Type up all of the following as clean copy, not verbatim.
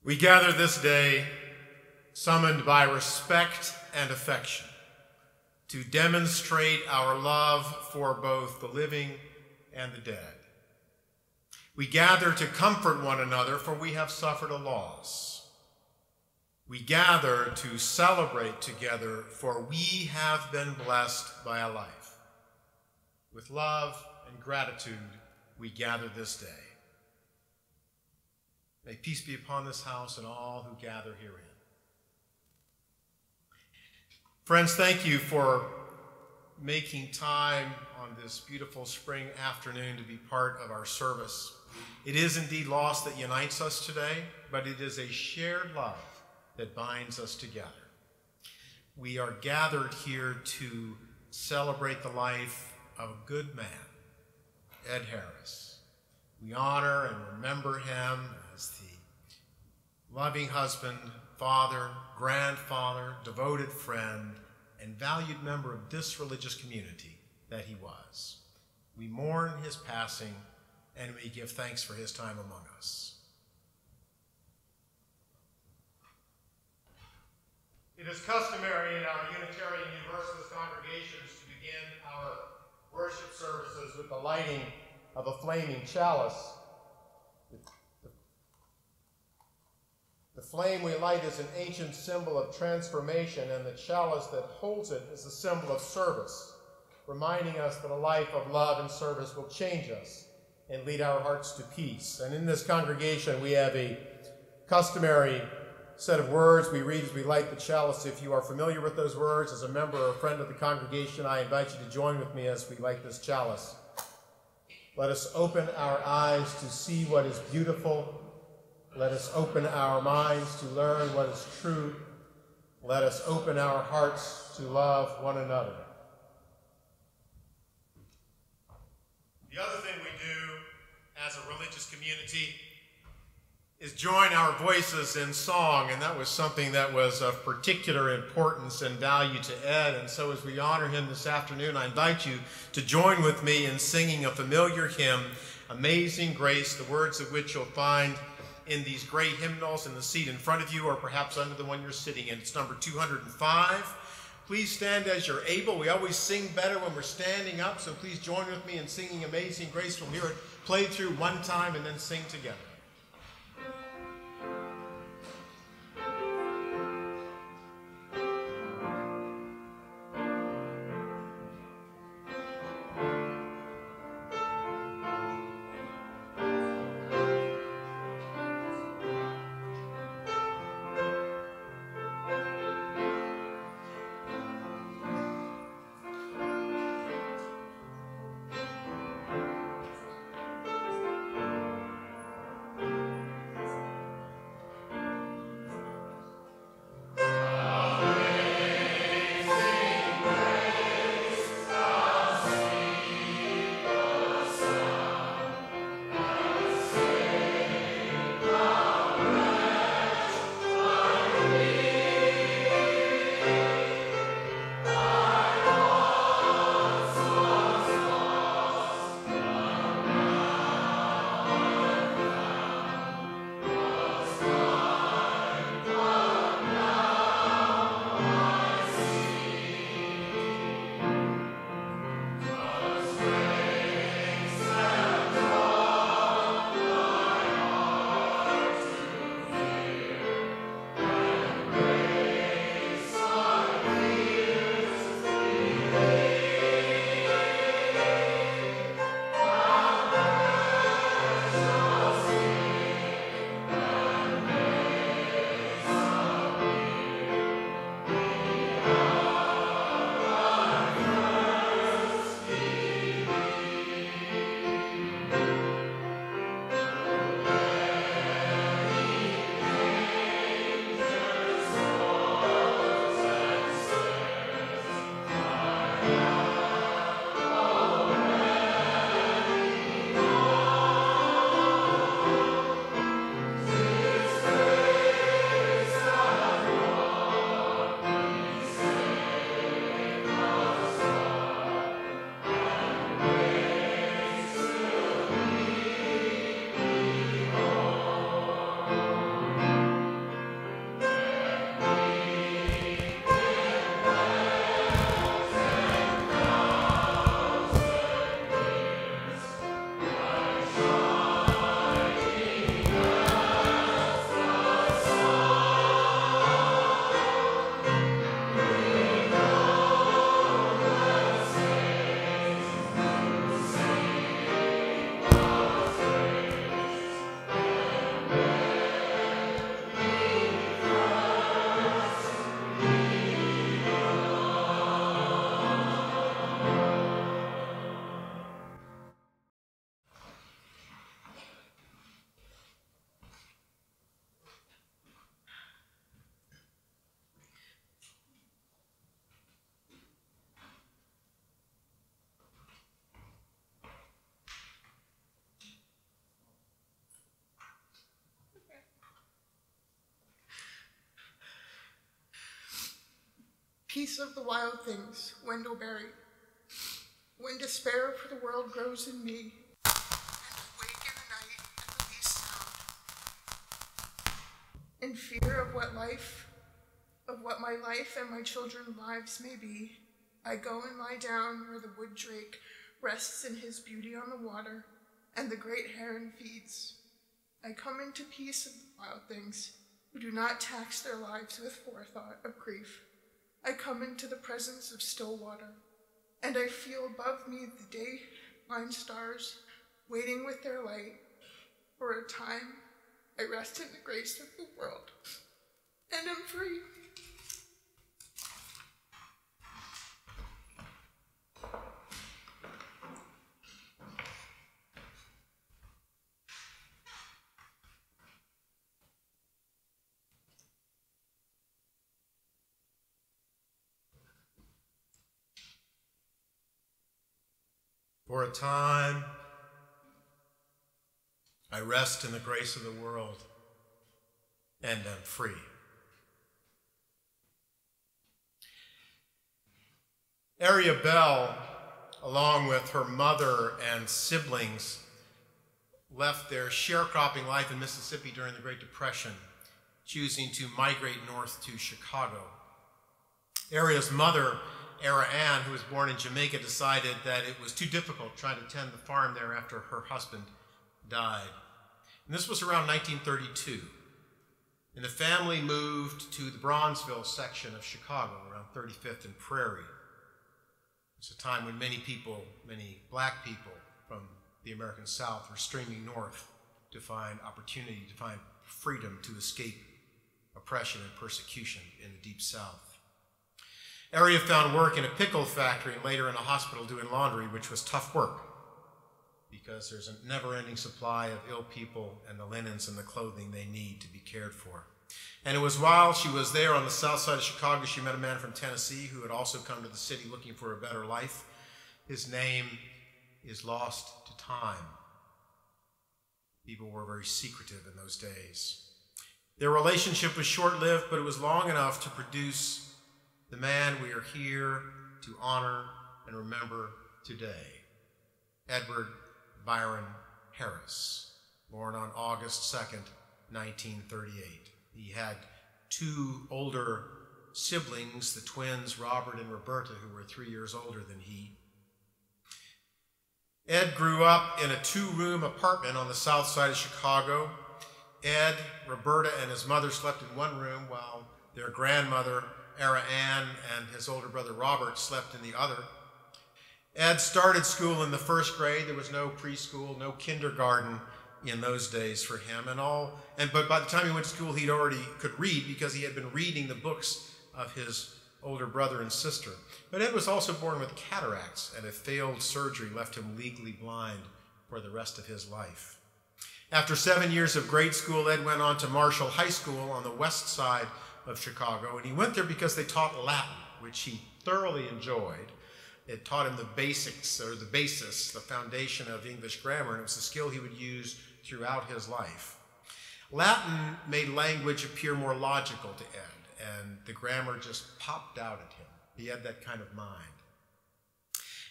We gather this day summoned by respect and affection to demonstrate our love for both the living and the dead. We gather to comfort one another, for we have suffered a loss. We gather to celebrate together, for we have been blessed by a life. With love and gratitude, we gather this day. May peace be upon this house and all who gather herein. Friends, thank you for making time on this beautiful spring afternoon to be part of our service. It is indeed loss that unites us today, but it is a shared love that binds us together. We are gathered here to celebrate the life of a good man, Ed Harris. We honor and remember him as the loving husband, father, grandfather, devoted friend, and valued member of this religious community that he was. We mourn his passing, and we give thanks for his time among us. It is customary in our Unitarian Universalist congregations to begin our worship services with the lighting of a flaming chalice. The flame we light is an ancient symbol of transformation, and the chalice that holds it is a symbol of service, reminding us that a life of love and service will change us and lead our hearts to peace. And in this congregation, we have a customary set of words we read as we light the chalice. If you are familiar with those words, as a member or a friend of the congregation, I invite you to join with me as we light this chalice. Let us open our eyes to see what is beautiful. Let us open our minds to learn what is true. Let us open our hearts to love one another. The other thing we do as a religious community is join our voices in song, and that was something that was of particular importance and value to Ed. And so as we honor him this afternoon, I invite you to join with me in singing a familiar hymn, Amazing Grace, the words of which you'll find in these gray hymnals in the seat in front of you, or perhaps under the one you're sitting in. It's number 205. Please stand as you're able. We always sing better when we're standing up, so please join with me in singing Amazing Grace. We'll hear it played through one time and then sing together. Peace of the wild things, Wendell-Berry. When despair for the world grows in me, and awake in the night at the least sound. In fear of what my life and my children's lives may be, I go and lie down where the wood drake rests in his beauty on the water, and the great heron feeds. I come into peace of the wild things, who do not tax their lives with forethought of grief. I come into the presence of still water, and I feel above me the dayline stars waiting with their light. For a time, I rest in the grace of the world, and am free. For a time, I rest in the grace of the world and am free. Aria Bell, along with her mother and siblings, left their sharecropping life in Mississippi during the Great Depression, choosing to migrate north to Chicago. Aria's mother, Era Ann, who was born in Jamaica, decided that it was too difficult trying to tend the farm there after her husband died. And this was around 1932. And the family moved to the Bronzeville section of Chicago, around 35th and Prairie. It's a time when many black people from the American South were streaming north to find opportunity, to find freedom, to escape oppression and persecution in the Deep South. Aria found work in a pickle factory and later in a hospital doing laundry, which was tough work because there's a never-ending supply of ill people and the linens and the clothing they need to be cared for. And it was while she was there on the south side of Chicago, she met a man from Tennessee who had also come to the city looking for a better life. His name is lost to time. People were very secretive in those days. Their relationship was short-lived, but it was long enough to produce the man we are here to honor and remember today, Edward Byron Harris, born on August 2nd, 1938. He had two older siblings, the twins Robert and Roberta, who were 3 years older than he. Ed grew up in a two-room apartment on the south side of Chicago. Ed, Roberta, and his mother slept in one room while their grandmother, Era Ann, and his older brother Robert slept in the other. Ed started school in the first grade. There was no preschool, no kindergarten in those days for him. But by the time he went to school, he already could read because he had been reading the books of his older brother and sister. But Ed was also born with cataracts, and a failed surgery left him legally blind for the rest of his life. After 7 years of grade school, Ed went on to Marshall High School on the west side of Chicago, and he went there because they taught Latin, which he thoroughly enjoyed. It taught him the basics, or the basis, the foundation of English grammar, and it was a skill he would use throughout his life. Latin made language appear more logical to Ed, and the grammar just popped out at him. He had that kind of mind.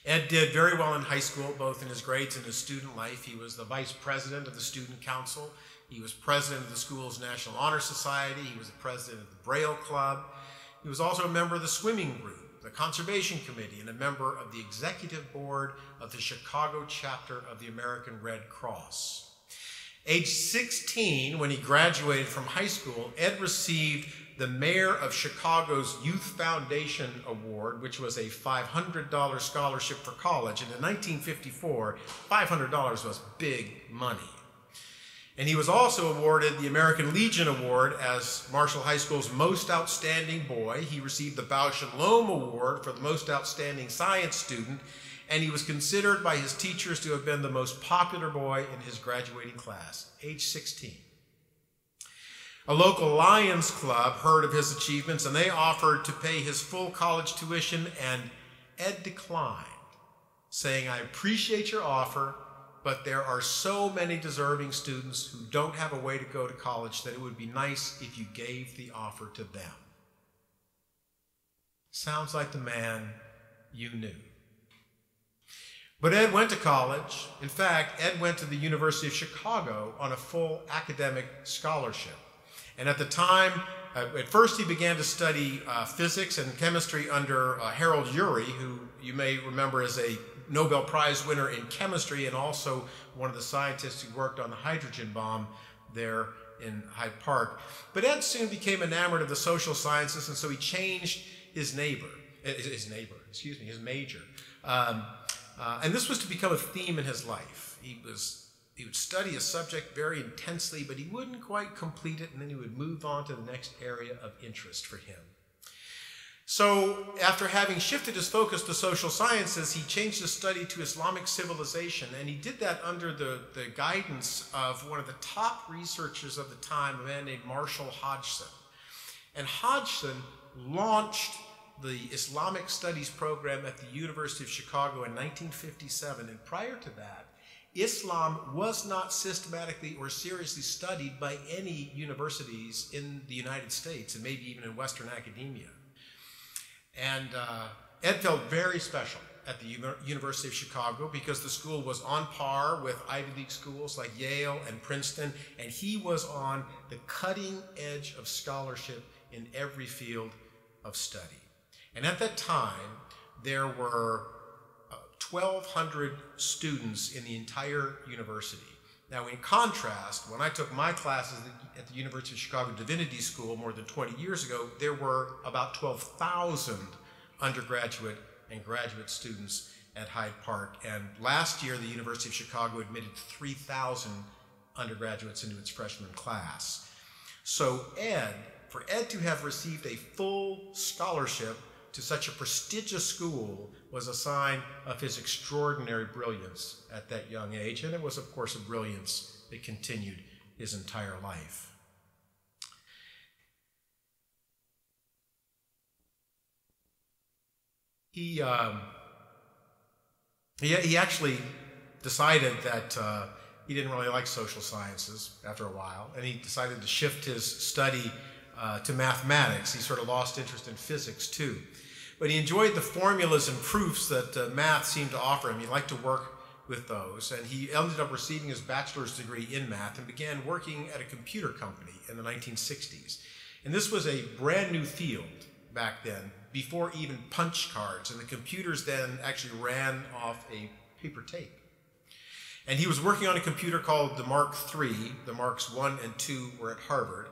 Ed did very well in high school, both in his grades and his student life. He was the vice president of the student council. He was president of the school's National Honor Society. He was the president of the Braille Club. He was also a member of the swimming group, the Conservation Committee, and a member of the executive board of the Chicago chapter of the American Red Cross. Age 16, when he graduated from high school, Ed received the Mayor of Chicago's Youth Foundation Award, which was a $500 scholarship for college. And in 1954, $500 was big money. And he was also awarded the American Legion Award as Marshall High School's most outstanding boy. He received the Bausch and Lomb Award for the most outstanding science student, and he was considered by his teachers to have been the most popular boy in his graduating class, age 16. A local Lions Club heard of his achievements, and they offered to pay his full college tuition, and Ed declined, saying, "I appreciate your offer, but there are so many deserving students who don't have a way to go to college that it would be nice if you gave the offer to them." Sounds like the man you knew. But Ed went to college. In fact, Ed went to the University of Chicago on a full academic scholarship. And at the time, at first he began to study physics and chemistry under Harold Urey, who you may remember as a Nobel Prize winner in chemistry and also one of the scientists who worked on the hydrogen bomb there in Hyde Park. But Ed soon became enamored of the social sciences, and so he changed his major. And this was to become a theme in his life. He would study a subject very intensely, but he wouldn't quite complete it, and then he would move on to the next area of interest for him. So after having shifted his focus to social sciences, he changed his study to Islamic civilization, and he did that under the guidance of one of the top researchers of the time, a man named Marshall Hodgson. And Hodgson launched the Islamic Studies program at the University of Chicago in 1957, and prior to that, Islam was not systematically or seriously studied by any universities in the United States, and maybe even in Western academia. And Ed felt very special at the University of Chicago because the school was on par with Ivy League schools like Yale and Princeton, and he was on the cutting edge of scholarship in every field of study. And at that time, there were 1,200 students in the entire university. Now, in contrast, when I took my classes at the University of Chicago Divinity School more than 20 years ago, there were about 12,000 undergraduate and graduate students at Hyde Park. And last year, the University of Chicago admitted 3,000 undergraduates into its freshman class. So for Ed to have received a full scholarship to such a prestigious school was a sign of his extraordinary brilliance at that young age, and it was, of course, a brilliance that continued his entire life. He actually decided that he didn't really like social sciences after a while, and he decided to shift his study to mathematics. He sort of lost interest in physics, too. But he enjoyed the formulas and proofs that math seemed to offer him. He liked to work with those, and he ended up receiving his bachelor's degree in math and began working at a computer company in the 1960s. And this was a brand new field back then, before even punch cards, and the computers then actually ran off a paper tape. And he was working on a computer called the Mark III. The Marks I and II were at Harvard.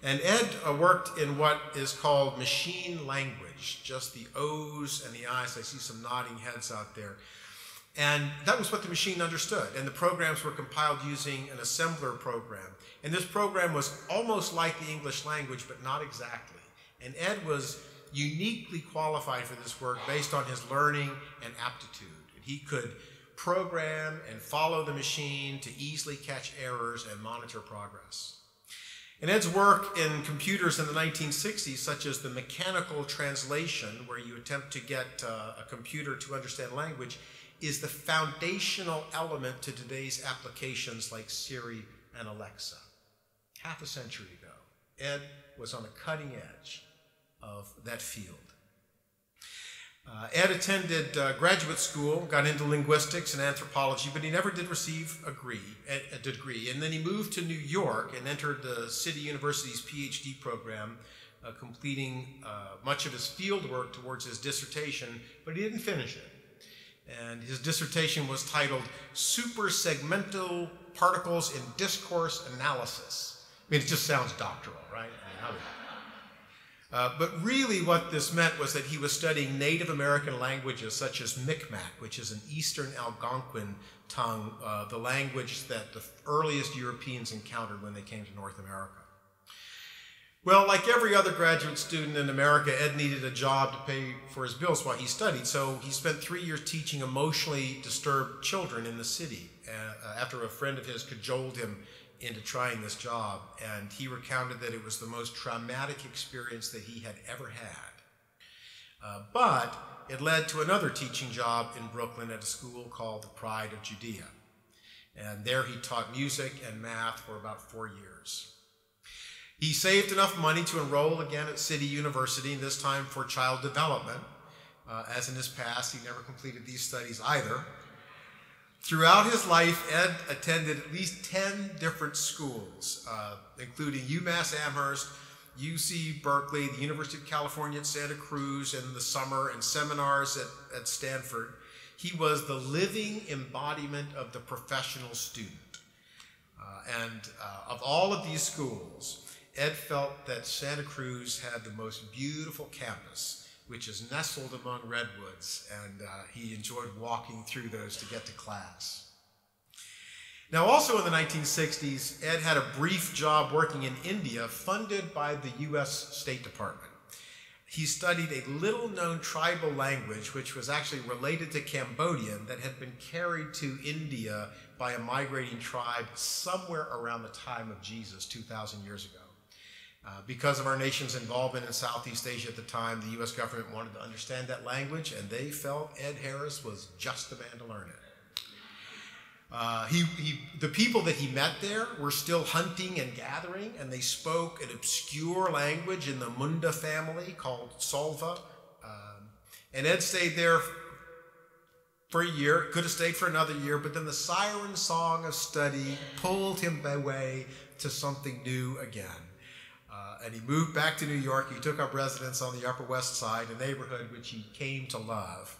And Ed worked in what is called machine language, just the O's and the I's. I see some nodding heads out there. And that was what the machine understood. And the programs were compiled using an assembler program. And this program was almost like the English language, but not exactly. And Ed was uniquely qualified for this work based on his learning and aptitude. And he could program and follow the machine to easily catch errors and monitor progress. And Ed's work in computers in the 1960s, such as the mechanical translation, where you attempt to get a computer to understand language, is the foundational element to today's applications like Siri and Alexa. Half a century ago, Ed was on the cutting edge of that field. Ed attended graduate school, got into linguistics and anthropology, but he never did receive a degree. And then he moved to New York and entered the City University's PhD program, completing much of his field work towards his dissertation, but he didn't finish it. And his dissertation was titled Supersegmental Particles in Discourse Analysis. I mean, it just sounds doctoral, right? But really what this meant was that he was studying Native American languages such as Mi'kmaq, which is an Eastern Algonquin tongue, the language that the earliest Europeans encountered when they came to North America. Well, like every other graduate student in America, Ed needed a job to pay for his bills while he studied, so he spent 3 years teaching emotionally disturbed children in the city after a friend of his cajoled him into trying this job, and he recounted that it was the most traumatic experience that he had ever had. But it led to another teaching job in Brooklyn at a school called the Pride of Judea. And there he taught music and math for about 4 years. He saved enough money to enroll again at City University, and this time for child development. As in his past, he never completed these studies either. Throughout his life, Ed attended at least 10 different schools, including UMass Amherst, UC Berkeley, the University of California at Santa Cruz in the summer, and seminars at Stanford. He was the living embodiment of the professional student. Of all of these schools, Ed felt that Santa Cruz had the most beautiful campus, which is nestled among redwoods, and he enjoyed walking through those to get to class. Now, also in the 1960s, Ed had a brief job working in India funded by the U.S. State Department. He studied a little-known tribal language, which was actually related to Cambodian, that had been carried to India by a migrating tribe somewhere around the time of Jesus, 2,000 years ago. Because of our nation's involvement in Southeast Asia at the time, the U.S. government wanted to understand that language, and they felt Ed Harris was just the man to learn it. The people that he met there were still hunting and gathering, and they spoke an obscure language in the Munda family called Solva. And Ed stayed there for a year, could have stayed for another year, but then the siren song of study pulled him away to something new again. And he moved back to New York. He took up residence on the Upper West Side, a neighborhood which he came to love.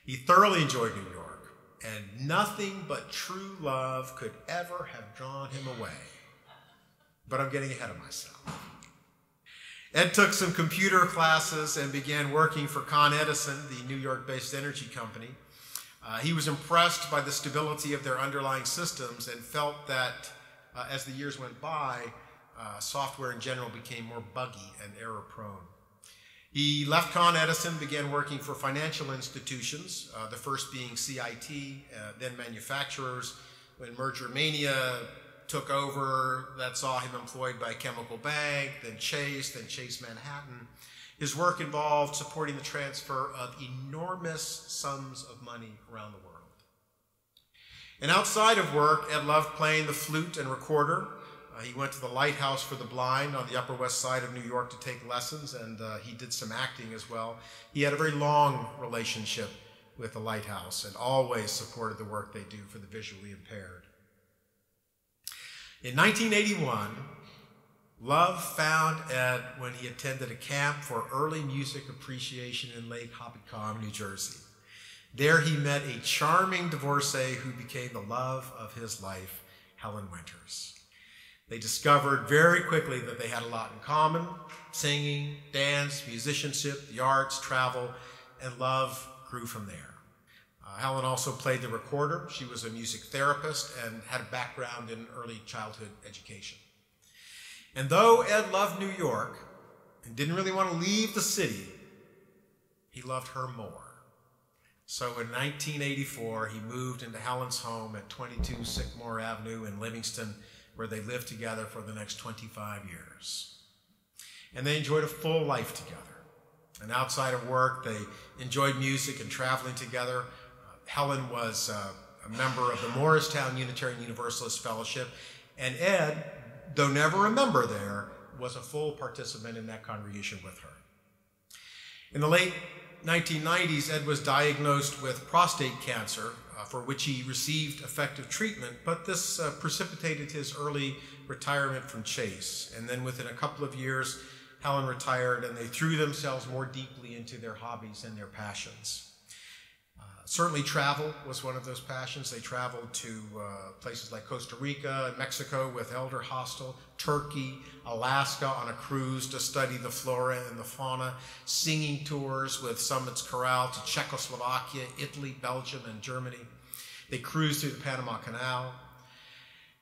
He thoroughly enjoyed New York, and nothing but true love could ever have drawn him away. But I'm getting ahead of myself. Ed took some computer classes and began working for Con Edison, the New York-based energy company. He was impressed by the stability of their underlying systems and felt that as the years went by, software in general became more buggy and error-prone. He left Con Edison, began working for financial institutions, the first being CIT, then manufacturers. When merger mania took over, that saw him employed by Chemical Bank, then Chase Manhattan. His work involved supporting the transfer of enormous sums of money around the world. And outside of work, Ed loved playing the flute and recorder. He went to the Lighthouse for the Blind on the Upper West Side of New York to take lessons, and he did some acting as well. He had a very long relationship with the Lighthouse and always supported the work they do for the visually impaired. In 1981, love found Ed when he attended a camp for early music appreciation in Lake Hopatcong, New Jersey. There he met a charming divorcee who became the love of his life, Helen Winters. They discovered very quickly that they had a lot in common: singing, dance, musicianship, the arts, travel, and love grew from there. Helen also played the recorder. She was a music therapist and had a background in early childhood education. And though Ed loved New York and didn't really want to leave the city, he loved her more. So in 1984, he moved into Helen's home at 22 Sycamore Avenue in Livingston, where they lived together for the next 25 years. And they enjoyed a full life together. And outside of work, they enjoyed music and traveling together. Helen was a member of the Morristown Unitarian Universalist Fellowship, and Ed, though never a member there, was a full participant in that congregation with her. In the late 1990s, Ed was diagnosed with prostate cancer, for which he received effective treatment, but this precipitated his early retirement from Chase. And then within a couple of years, Helen retired, and they threw themselves more deeply into their hobbies and their passions. Certainly travel was one of those passions. They traveled to places like Costa Rica and Mexico with Elder Hostel, Turkey, Alaska on a cruise to study the flora and the fauna, singing tours with Summits Chorale to Czechoslovakia, Italy, Belgium, and Germany. They cruised through the Panama Canal.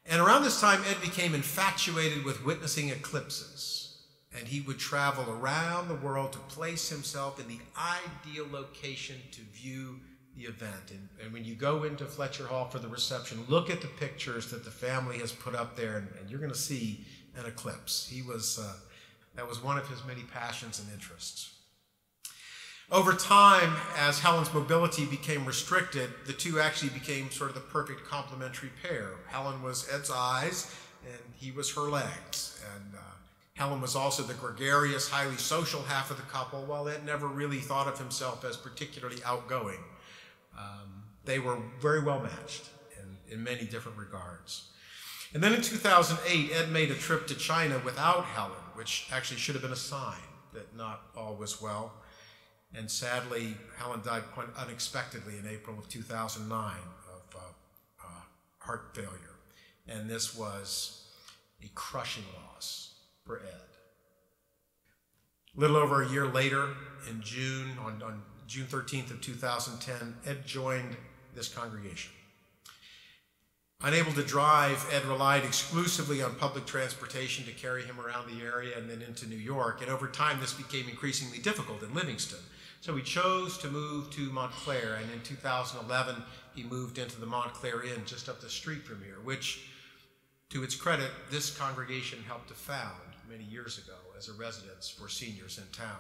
And around this time, Ed became infatuated with witnessing eclipses. And he would travel around the world to place himself in the ideal location to view the event. And when you go into Fletcher Hall for the reception, look at the pictures that the family has put up there, and you're going to see an eclipse. That was one of his many passions and interests. Over time, as Helen's mobility became restricted, the two actually became sort of the perfect complementary pair. Helen was Ed's eyes, and he was her legs. And Helen was also the gregarious, highly social half of the couple, while Ed never really thought of himself as particularly outgoing. They were very well matched in many different regards. And then in 2008, Ed made a trip to China without Helen, which actually should have been a sign that not all was well. And sadly, Helen died quite unexpectedly in April of 2009 of heart failure. And this was a crushing loss for Ed. A little over a year later, in June, on June 13th of 2010, Ed joined this congregation. Unable to drive, Ed relied exclusively on public transportation to carry him around the area and then into New York. And over time, this became increasingly difficult in Livingston. So he chose to move to Montclair, and in 2011, he moved into the Montclair Inn just up the street from here, which, to its credit, this congregation helped to found many years ago as a residence for seniors in town.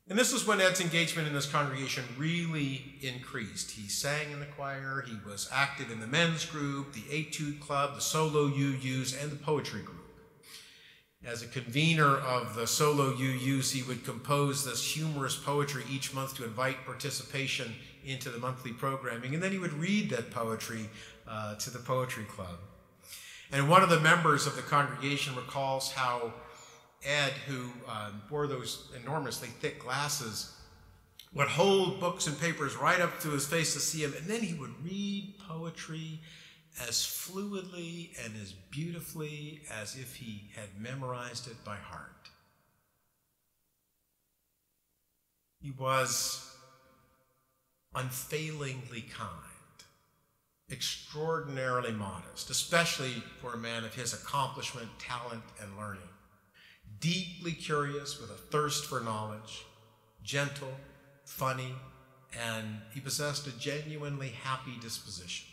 And this was when Ed's engagement in this congregation really increased. He sang in the choir, he was active in the men's group, the Etude Club, the solo UUs, and the poetry group. As a convener of the solo UUs, he would compose this humorous poetry each month to invite participation into the monthly programming, and then he would read that poetry to the poetry club. And one of the members of the congregation recalls how Ed, who wore those enormously thick glasses, would hold books and papers right up to his face to see him, and then he would read poetry as fluidly and as beautifully as if he had memorized it by heart. He was unfailingly kind, extraordinarily modest, especially for a man of his accomplishment, talent, and learning. Deeply curious with a thirst for knowledge, gentle, funny, and he possessed a genuinely happy disposition.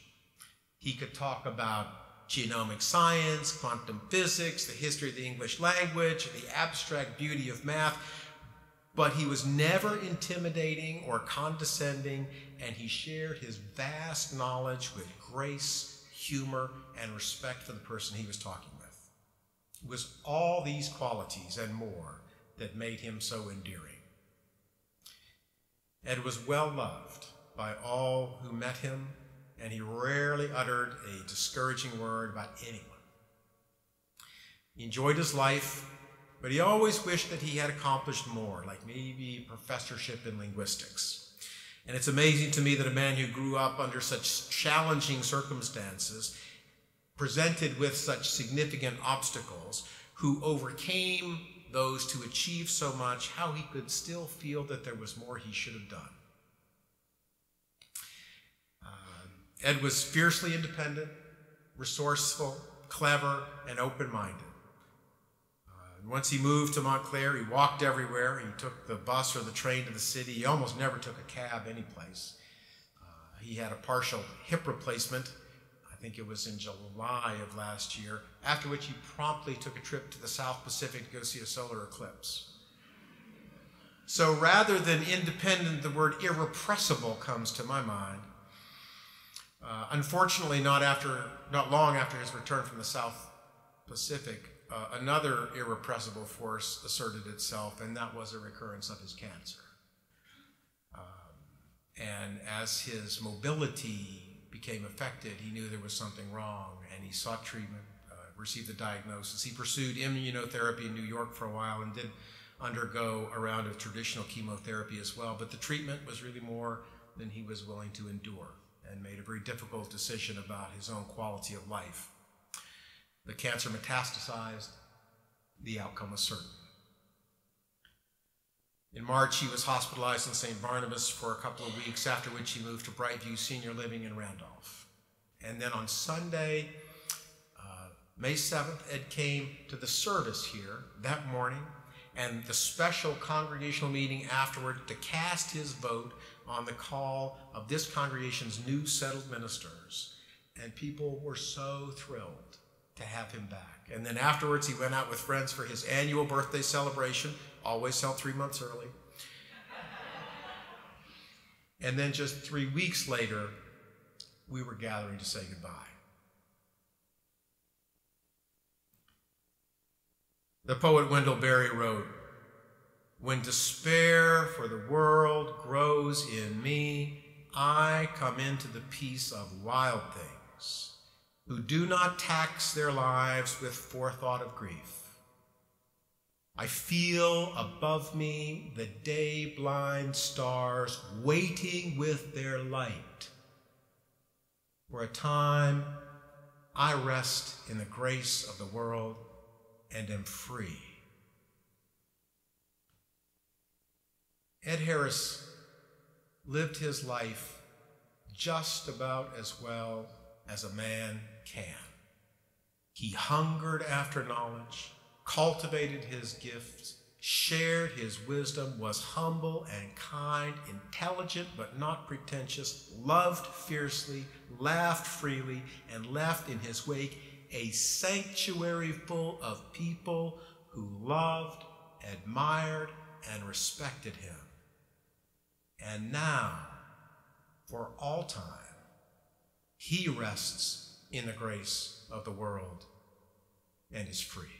He could talk about genomic science, quantum physics, the history of the English language, the abstract beauty of math, but he was never intimidating or condescending, and he shared his vast knowledge with grace, humor, and respect for the person he was talking with. It was all these qualities and more that made him so endearing. Ed was well loved by all who met him, and he rarely uttered a discouraging word about anyone. He enjoyed his life, but he always wished that he had accomplished more, like maybe a professorship in linguistics. And it's amazing to me that a man who grew up under such challenging circumstances, presented with such significant obstacles, who overcame those to achieve so much, how he could still feel that there was more he should have done. Ed was fiercely independent, resourceful, clever, and open-minded. Once he moved to Montclair, he walked everywhere. He took the bus or the train to the city. He almost never took a cab anyplace. He had a partial hip replacement. I think it was in July of last year, after which he promptly took a trip to the South Pacific to go see a solar eclipse. So rather than independent, the word irrepressible comes to my mind. Unfortunately, not long after his return from the South Pacific, another irrepressible force asserted itself, and that was a recurrence of his cancer. And as his mobility became affected, he knew there was something wrong, and he sought treatment, received the diagnosis. He pursued immunotherapy in New York for a while and did undergo a round of traditional chemotherapy as well, but the treatment was really more than he was willing to endure, and made a very difficult decision about his own quality of life. The cancer metastasized. The outcome was certain. In March, he was hospitalized in St. Barnabas for a couple of weeks, after which he moved to Brightview Senior Living in Randolph. And then on Sunday, May 7th, Ed came to the service here that morning, and the special congregational meeting afterward to cast his vote on the call of this congregation's new settled ministers. And people were so thrilled to have him back. And then afterwards, he went out with friends for his annual birthday celebration, always held 3 months early. And then just 3 weeks later, we were gathering to say goodbye. The poet Wendell Berry wrote, "When despair for the world grows in me, I come into the peace of wild things, who do not tax their lives with forethought of grief. I feel above me the day-blind stars waiting with their light. For a time, I rest in the grace of the world and am free." Ed Harris lived his life just about as well as a man can. He hungered after knowledge, cultivated his gifts, shared his wisdom, was humble and kind, intelligent but not pretentious, loved fiercely, laughed freely, and left in his wake a sanctuary full of people who loved, admired, and respected him. And now, for all time, he rests in the grace of the world and is free.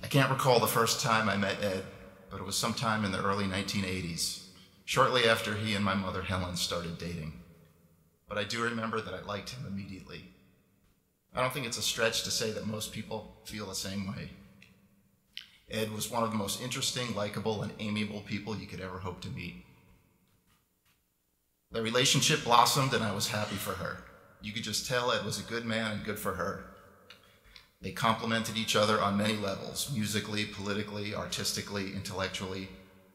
I can't recall the first time I met Ed, but it was sometime in the early 1980s, shortly after he and my mother Helen started dating. But I do remember that I liked him immediately. I don't think it's a stretch to say that most people feel the same way. Ed was one of the most interesting, likable, and amiable people you could ever hope to meet. The relationship blossomed and I was happy for her. You could just tell Ed was a good man and good for her. They complemented each other on many levels, musically, politically, artistically, intellectually.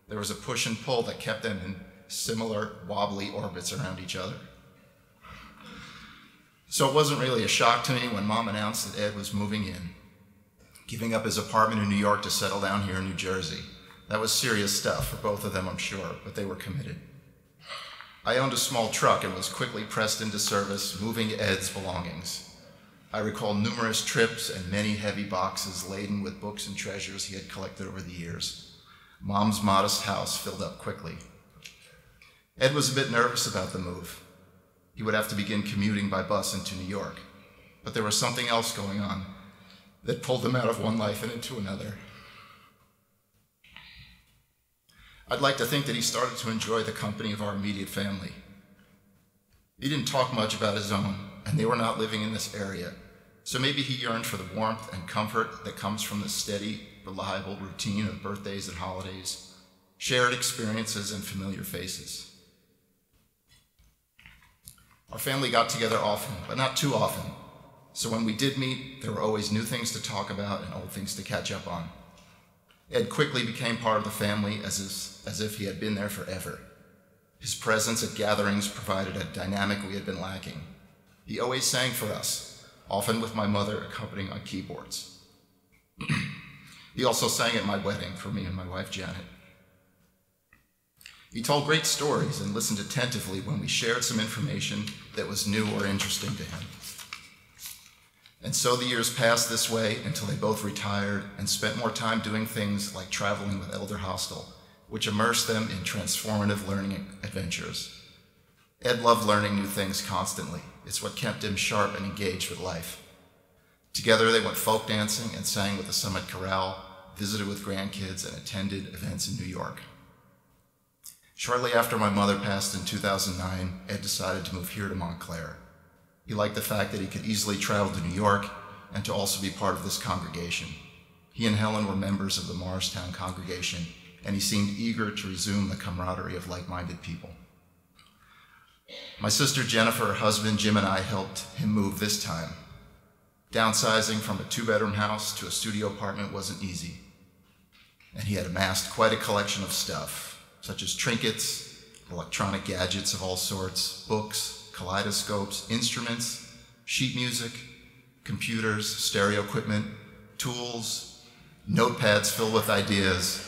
There was a push and pull that kept them in similar, wobbly orbits around each other. So it wasn't really a shock to me when Mom announced that Ed was moving in, giving up his apartment in New York to settle down here in New Jersey. That was serious stuff for both of them, I'm sure, but they were committed. I owned a small truck and was quickly pressed into service, moving Ed's belongings. I recall numerous trips and many heavy boxes laden with books and treasures he had collected over the years. Mom's modest house filled up quickly. Ed was a bit nervous about the move. He would have to begin commuting by bus into New York, but there was something else going on that pulled him out of one life and into another. I'd like to think that he started to enjoy the company of our immediate family. He didn't talk much about his own, and they were not living in this area, so maybe he yearned for the warmth and comfort that comes from the steady, reliable routine of birthdays and holidays, shared experiences, and familiar faces. Our family got together often, but not too often, so when we did meet, there were always new things to talk about and old things to catch up on. Ed quickly became part of the family as if he had been there forever. His presence at gatherings provided a dynamic we had been lacking. He always sang for us, often with my mother accompanying on keyboards. He also sang at my wedding for me and my wife, Janet. He told great stories and listened attentively when we shared some information that was new or interesting to him. And so the years passed this way until they both retired and spent more time doing things like traveling with Elder Hostel, which immersed them in transformative learning adventures. Ed loved learning new things constantly. It's what kept him sharp and engaged with life. Together they went folk dancing and sang with the Summit Chorale, visited with grandkids, and attended events in New York. Shortly after my mother passed in 2009, Ed decided to move here to Montclair. He liked the fact that he could easily travel to New York and to also be part of this congregation. He and Helen were members of the Morristown congregation, and he seemed eager to resume the camaraderie of like-minded people. My sister Jennifer, her husband Jim, and I helped him move this time. Downsizing from a 2-bedroom house to a studio apartment wasn't easy, and he had amassed quite a collection of stuff, such as trinkets, electronic gadgets of all sorts, books, kaleidoscopes, instruments, sheet music, computers, stereo equipment, tools, notepads filled with ideas,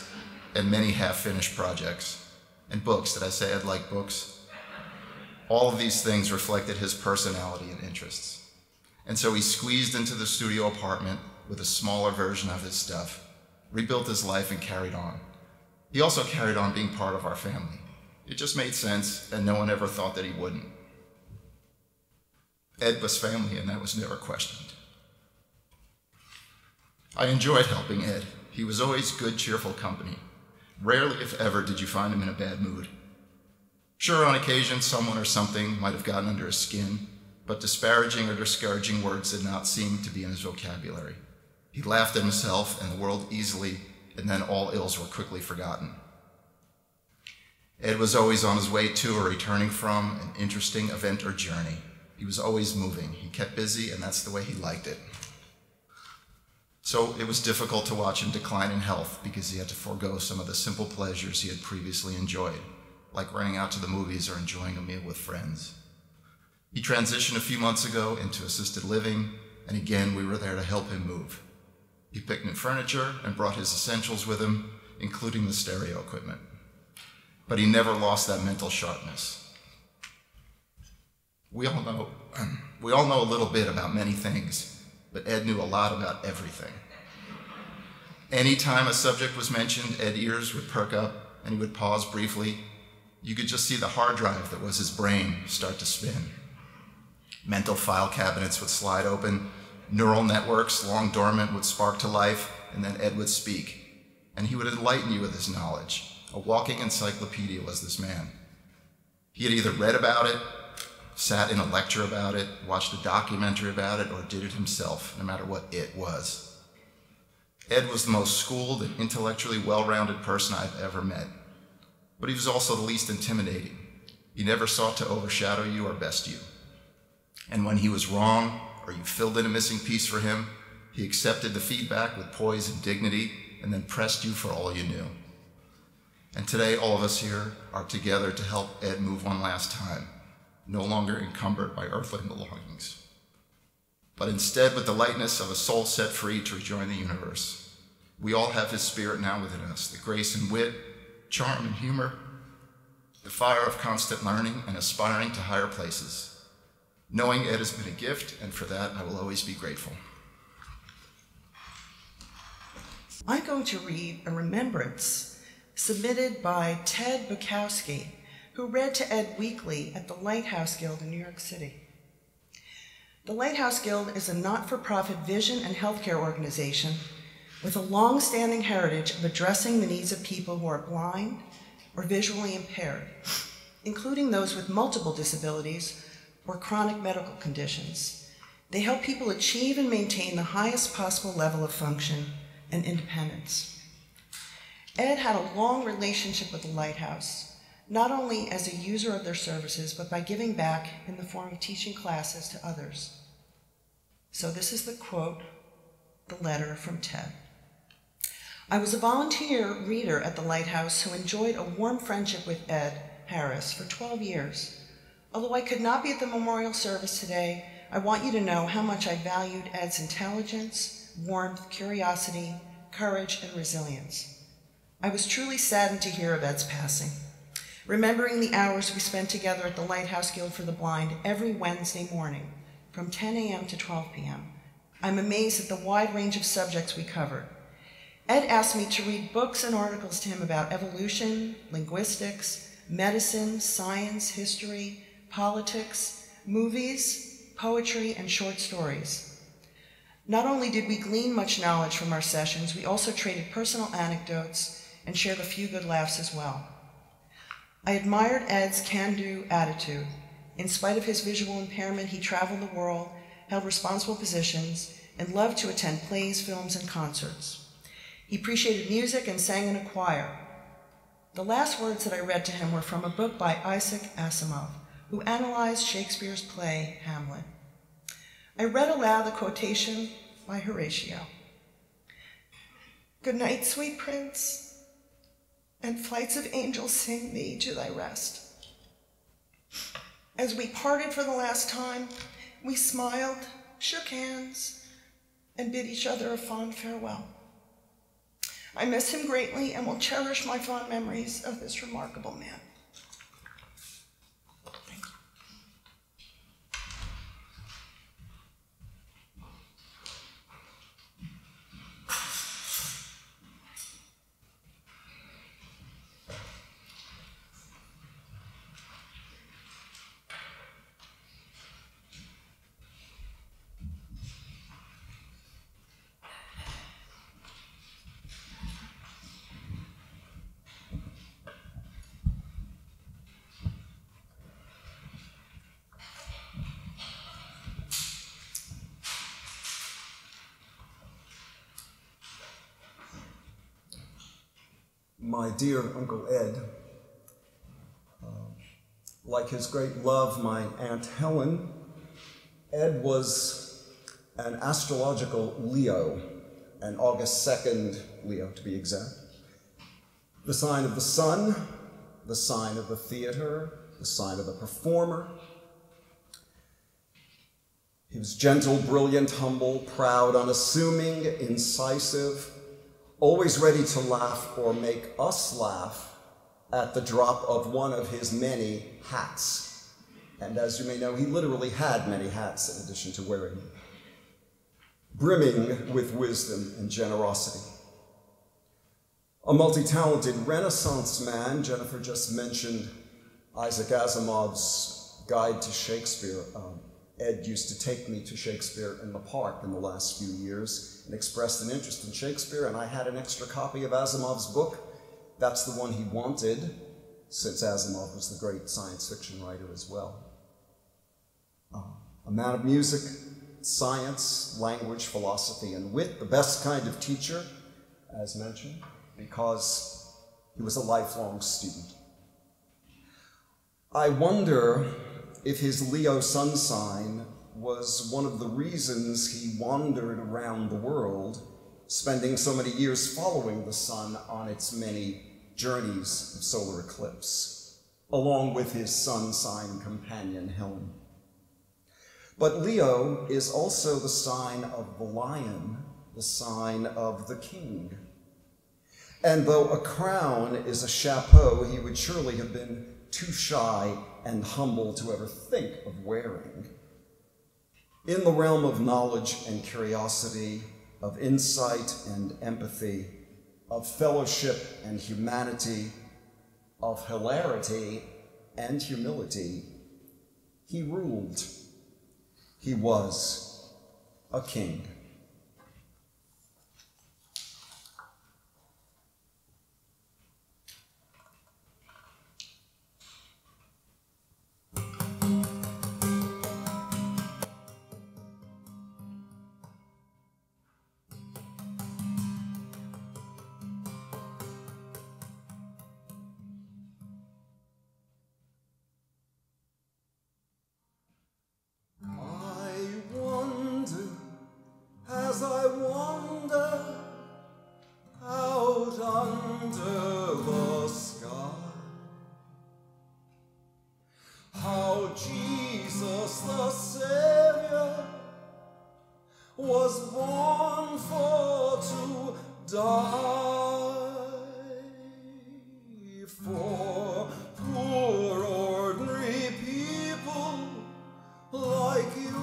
and many half-finished projects. And books. Did I say I'd like books? All of these things reflected his personality and interests. And so he squeezed into the studio apartment with a smaller version of his stuff, rebuilt his life, and carried on. He also carried on being part of our family. It just made sense, and no one ever thought that he wouldn't. Ed was family, and that was never questioned. I enjoyed helping Ed. He was always good, cheerful company. Rarely, if ever, did you find him in a bad mood. Sure, on occasion, someone or something might have gotten under his skin, but disparaging or discouraging words did not seem to be in his vocabulary. He laughed at himself and the world easily, and then all ills were quickly forgotten. Ed was always on his way to or returning from an interesting event or journey. He was always moving. He kept busy, and that's the way he liked it. So it was difficult to watch him decline in health because he had to forego some of the simple pleasures he had previously enjoyed, like running out to the movies or enjoying a meal with friends. He transitioned a few months ago into assisted living, and again, we were there to help him move. He picked new furniture and brought his essentials with him, including the stereo equipment. But he never lost that mental sharpness. We all know a little bit about many things, but Ed knew a lot about everything. Anytime a subject was mentioned, Ed's ears would perk up and he would pause briefly. You could just see the hard drive that was his brain start to spin. Mental file cabinets would slide open, neural networks, long dormant, would spark to life, and then Ed would speak. And he would enlighten you with his knowledge. A walking encyclopedia was this man. He had either read about it, sat in a lecture about it, watched a documentary about it, or did it himself, no matter what it was. Ed was the most schooled and intellectually well-rounded person I've ever met. But he was also the least intimidating. He never sought to overshadow you or best you. And when he was wrong, or you filled in a missing piece for him, he accepted the feedback with poise and dignity, and then pressed you for all you knew. And today, all of us here are together to help Ed move one last time, no longer encumbered by earthly belongings, but instead with the lightness of a soul set free to rejoin the universe. We all have his spirit now within us, the grace and wit, charm and humor, the fire of constant learning and aspiring to higher places. Knowing Ed has been a gift, and for that I will always be grateful. I'm going to read a remembrance submitted by Ted Bukowski, who read to Ed weekly at the Lighthouse Guild in New York City. The Lighthouse Guild is a not-for-profit vision and healthcare organization with a long-standing heritage of addressing the needs of people who are blind, or visually impaired, including those with multiple disabilities or chronic medical conditions. They help people achieve and maintain the highest possible level of function and independence. Ed had a long relationship with the Lighthouse, not only as a user of their services, but by giving back in the form of teaching classes to others. So this is the quote, the letter from Ted. I was a volunteer reader at the Lighthouse who enjoyed a warm friendship with Ed Harris for 12 years. Although I could not be at the memorial service today, I want you to know how much I valued Ed's intelligence, warmth, curiosity, courage, and resilience. I was truly saddened to hear of Ed's passing. Remembering the hours we spent together at the Lighthouse Guild for the Blind every Wednesday morning from 10 a.m. to 12 p.m., I'm amazed at the wide range of subjects we covered. Ed asked me to read books and articles to him about evolution, linguistics, medicine, science, history, politics, movies, poetry, and short stories. Not only did we glean much knowledge from our sessions, we also traded personal anecdotes and shared a few good laughs as well. I admired Ed's can-do attitude. In spite of his visual impairment, he traveled the world, held responsible positions, and loved to attend plays, films, and concerts. He appreciated music and sang in a choir. The last words that I read to him were from a book by Isaac Asimov, who analyzed Shakespeare's play, Hamlet. I read aloud the quotation by Horatio. Good night, sweet prince, and flights of angels sing thee to thy rest. As we parted for the last time, we smiled, shook hands, and bid each other a fond farewell. I miss him greatly and will cherish my fond memories of this remarkable man. Thank you. My dear Uncle Ed, like his great love, my Aunt Helen, Ed was an astrological Leo, an August 2nd Leo to be exact. The sign of the sun, the sign of the theater, the sign of the performer. He was gentle, brilliant, humble, proud, unassuming, incisive, always ready to laugh or make us laugh at the drop of one of his many hats. And as you may know, he literally had many hats in addition to wearing them, brimming with wisdom and generosity. A multi-talented Renaissance man. Jennifer just mentioned Isaac Asimov's Guide to Shakespeare. Ed used to take me to Shakespeare in the park in the last few years and expressed an interest in Shakespeare, and I had an extra copy of Asimov's book. That's the one he wanted, since Asimov was the great science fiction writer as well. A man of music, science, language, philosophy, and wit, the best kind of teacher, as mentioned, because he was a lifelong student. I wonder if his Leo sun sign was one of the reasons he wandered around the world, spending so many years following the sun on its many journeys of solar eclipse, along with his sun sign companion Helen. But Leo is also the sign of the lion, the sign of the king. And though a crown is a chapeau he would surely have been too shy and humble to ever think of wearing, in the realm of knowledge and curiosity, of insight and empathy, of fellowship and humanity, of hilarity and humility, he ruled. He was a king. was born for to die for poor ordinary people like you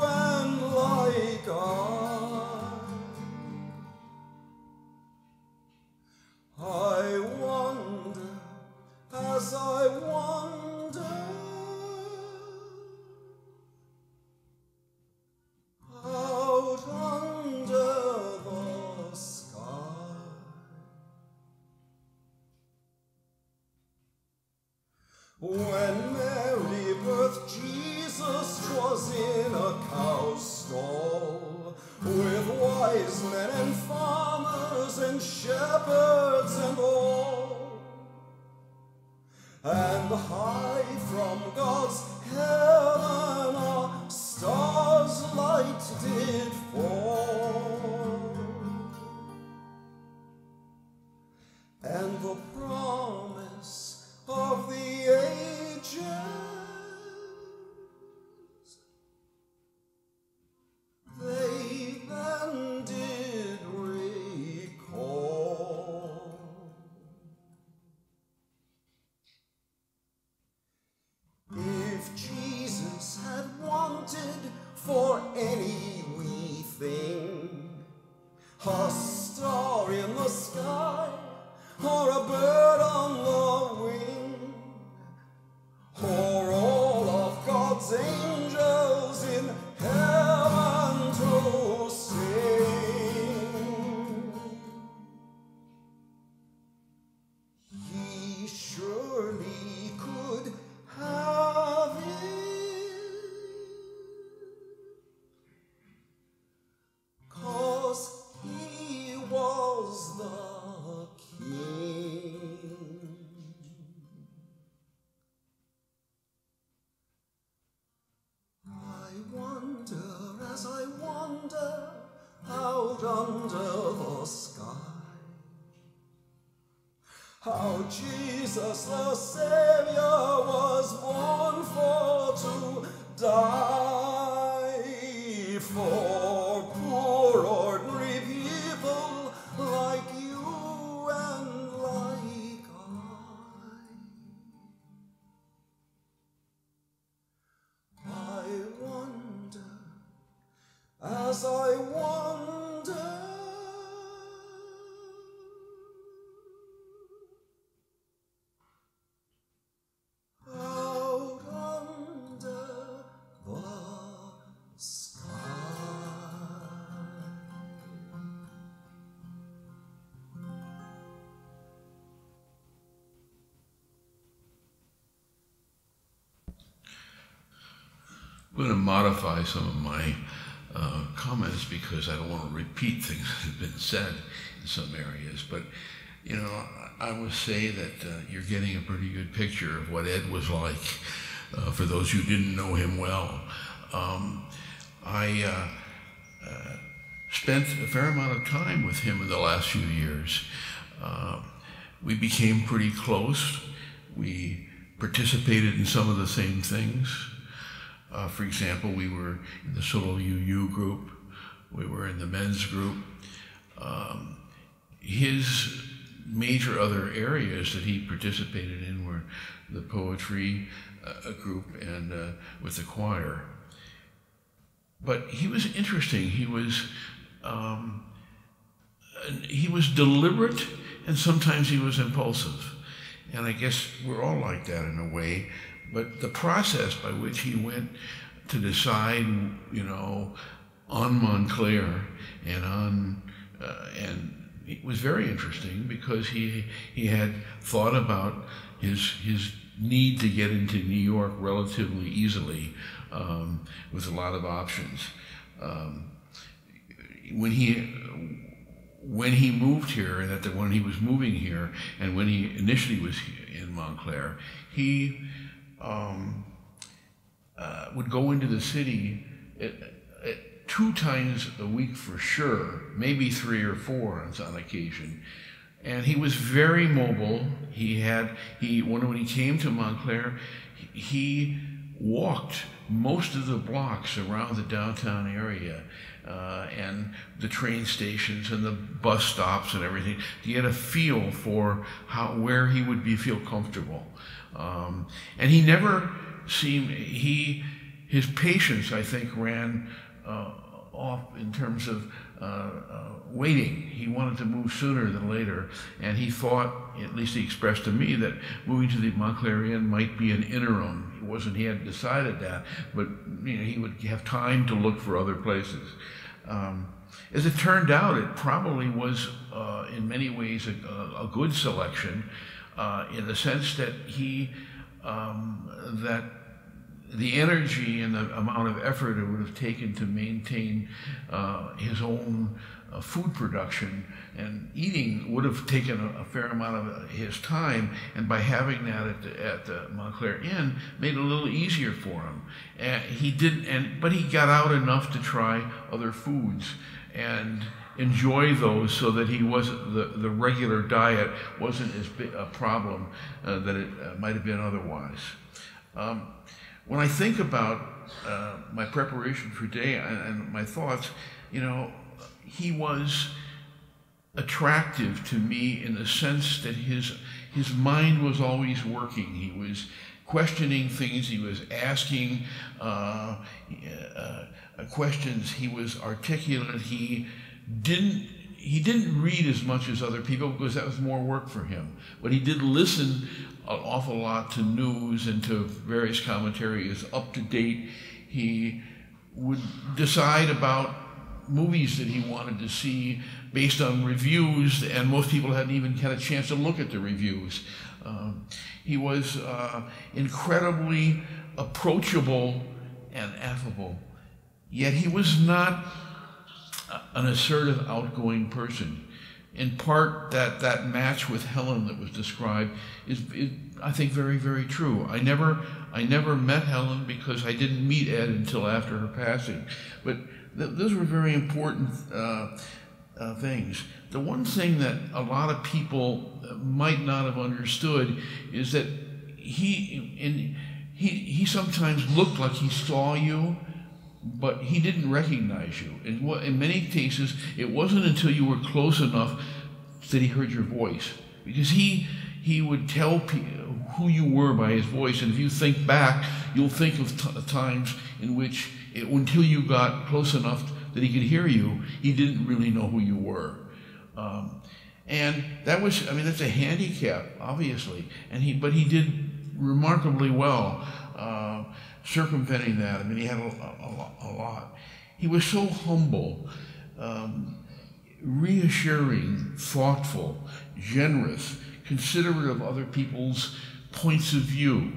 and like I wonder as I wonder out under the sky. When Mary birthed Jesus, 'twas in a cow stall, with wise men and farmers and shepherds and all. And high from God's heaven a star's light did fall, and the promise of the ages they then did recall. If Jesus had wanted for any wee thing, a star in the sky or a bird on the wing, or all of God's angels in heaven to sing, he surely could have it, 'cause he was the King. I wonder as I wander out under the sky, how Jesus the Savior was born for to die for poor ordinary people like you and like I wonder as I wonder out under the sky. I'm going to modify some of my comments because I don't want to repeat things that have been said in some areas. But, you know, I would say that you're getting a pretty good picture of what Ed was like for those who didn't know him well. I spent a fair amount of time with him in the last few years. We became pretty close. We participated in some of the same things. For example, we were in the solo UU group. We were in the men's group. His major other areas that he participated in were the poetry group and with the choir. But he was interesting. He was deliberate, and sometimes he was impulsive. And I guess we're all like that in a way. But the process by which he went to decide, you know, on Montclair and on, and it was very interesting because he had thought about his need to get into New York relatively easily with a lot of options. When he moved here, and when he was moving here, and when he initially was in Montclair, he would go into the city 2 times a week for sure, maybe 3 or 4 on occasion. And he was very mobile. When he came to Montclair, he walked most of the blocks around the downtown area and the train stations and the bus stops and everything to get a feel for where he would feel comfortable. And he never seemed, his patience, I think, ran off in terms of waiting. He wanted to move sooner than later, and he thought, at least he expressed to me, that moving to the Montclair Inn might be an interim. He hadn't decided that, but he would have time to look for other places. As it turned out, it probably was in many ways a good selection, in the sense that that the energy and the amount of effort it would have taken to maintain his own food production and eating would have taken a fair amount of his time, and by having that at the Montclair Inn made it a little easier for him. But he got out enough to try other foods and enjoy those, so that he wasn't the regular diet wasn't as big a problem that it might have been otherwise. When I think about my preparation for today and my thoughts, he was attractive to me in the sense that his mind was always working. He was questioning things. He was asking questions. He was articulate. He didn't read as much as other people because that was more work for him. But he did listen an awful lot to news and to various commentary. He was up to date. He would decide about movies that he wanted to see based on reviews, and most people hadn't even had a chance to look at the reviews. He was incredibly approachable and affable, yet he was not an assertive, outgoing person. In part, that match with Helen that was described is I think, very, very true. I never met Helen because I didn't meet Ed until after her passing. But those were very important things. The one thing that a lot of people might not have understood is that he sometimes looked like he saw you, but he didn't recognize you. In many cases, it wasn't until you were close enough that he heard your voice, because he would tell who you were by his voice. And if you think back, you'll think of times in which, until you got close enough that he could hear you, he didn't really know who you were. And that was, that's a handicap, obviously. But he did remarkably well circumventing that. He had a lot. He was so humble, reassuring, thoughtful, generous, considerate of other people's points of view.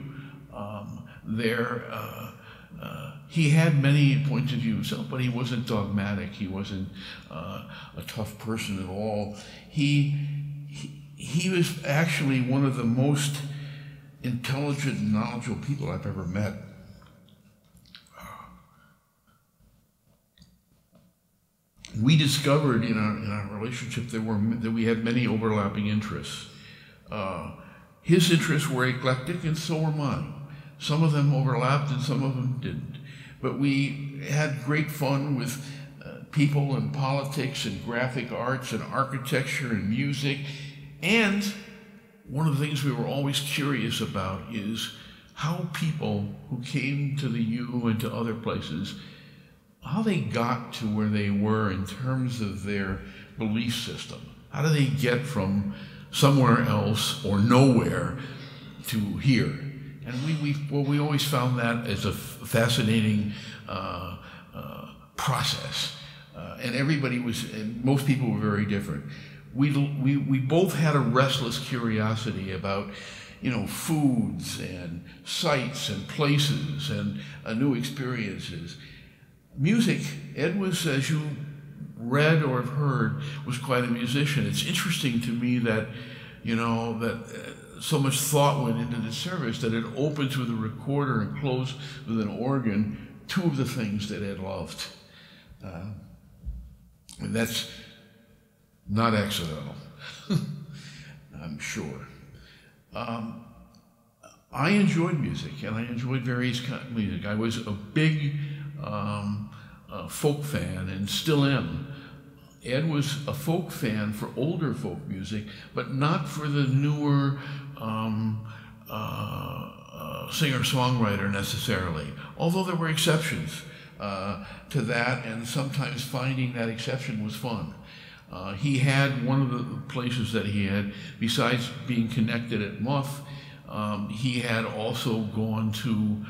He had many points of view himself, but he wasn't dogmatic. He wasn't a tough person at all. He was actually one of the most intelligent and knowledgeable people I've ever met. We discovered in our relationship that we had many overlapping interests. His interests were eclectic, and so were mine. Some of them overlapped and some of them didn't. But we had great fun with people and politics and graphic arts and architecture and music. And one of the things we were always curious about is how people who came to the U and to other places, how they got to where they were in terms of their belief system. How do they get from somewhere else or nowhere to here? And we always found that as a fascinating process. And most people were very different. We both had a restless curiosity about, foods and sights and places and new experiences. Music, Ed was, as you read or have heard, was quite a musician. It's interesting to me that, that so much thought went into the service that it opens with a recorder and closed with an organ, two of the things that Ed loved. And that's not accidental, I'm sure. I enjoyed music, and I enjoyed various kinds of music. I was a big folk fan, and still am. Ed was a folk fan for older folk music, but not for the newer singer-songwriter necessarily, although there were exceptions to that, and sometimes finding that exception was fun. He had one of the places that he had, besides being connected at Muff, he had also gone to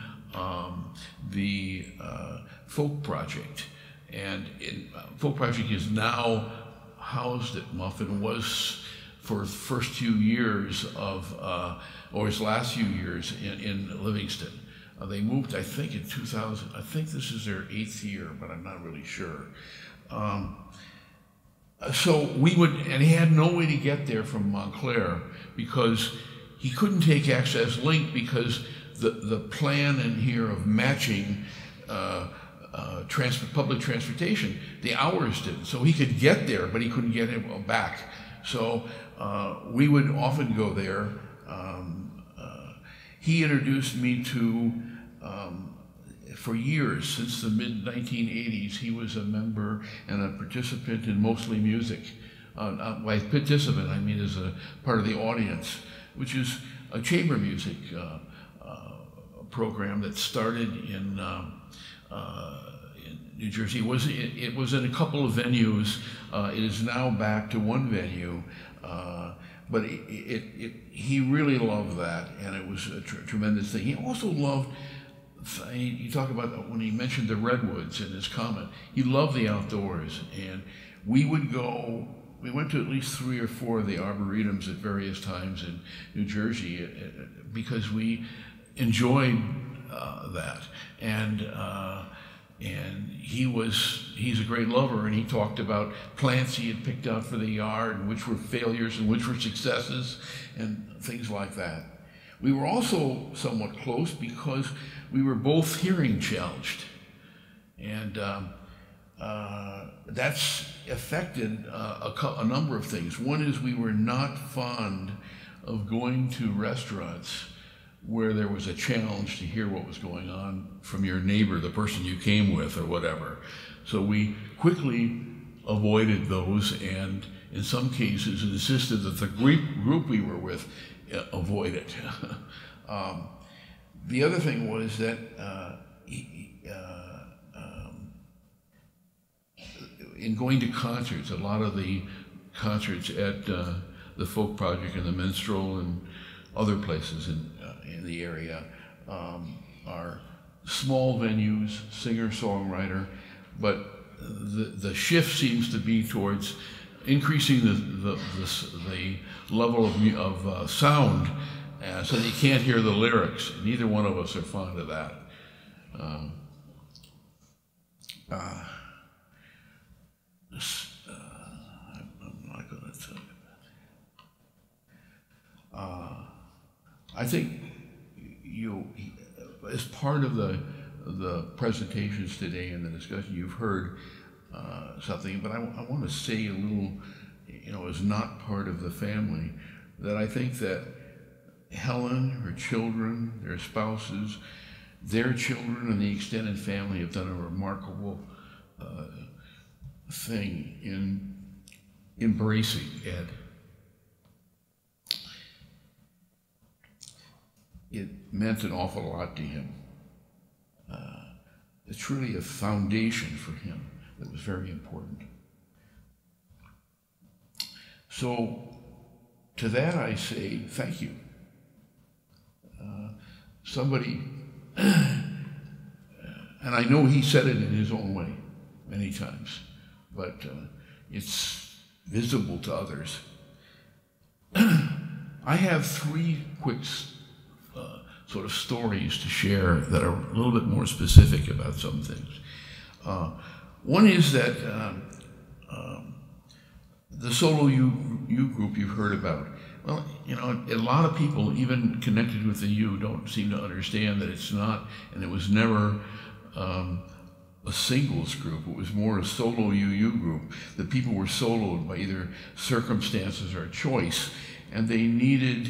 the Folk Project. And Folk Project is now housed at Muff and was for the first few years of, or his last few years in Livingston. They moved, I think, in 2000. I think this is their 8th year, but I'm not really sure. So we would, and he had no way to get there from Montclair because he couldn't take Access Link because the plan in here of matching public transportation, the hours didn't. So he could get there, but he couldn't get him back. So we would often go there. He introduced me to, for years, since the mid-1980s, he was a member and a participant in Mostly Music. By participant, I mean as a part of the audience, which is a chamber music program that started in New Jersey. It was in a couple of venues. It is now back to one venue, but he really loved that, and it was a tremendous thing. He also loved, you talk about when he mentioned the redwoods in his comment, he loved the outdoors, and we would go, we went to at least 3 or 4 of the arboretums at various times in New Jersey because we enjoyed that. And he's a great lover, and he talked about plants he had picked out for the yard, and which were failures and which were successes, and things like that. We were also somewhat close because we were both hearing challenged, and that's affected a number of things. One is we were not fond of going to restaurants where there was a challenge to hear what was going on from your neighbor, the person you came with or whatever. So we quickly avoided those, and in some cases insisted that the group we were with avoid it. The other thing was that in going to concerts, a lot of the concerts at the Folk Project and the Minstrel and other places in the area are small venues, singer-songwriter, but the shift seems to be towards increasing the level of sound so that you can't hear the lyrics. Neither one of us are fond of that. I'm not going to talk about it. I think as part of the presentations today and the discussion, you've heard something, but I want to say a little, as not part of the family, that I think that Helen, her children, their spouses, their children, and the extended family have done a remarkable thing in embracing Ed. It meant an awful lot to him. It's really a foundation for him that was very important. So to that I say thank you. Somebody, and I know he said it in his own way many times, but it's visible to others. I have 3 quick sort of stories to share that are a little bit more specific about some things. One is that the solo U group you've heard about. Well, a lot of people, even connected with the U, don't seem to understand that it's not, and it was never a singles group. It was more a solo UU group. The people were soloed by either circumstances or choice, and they needed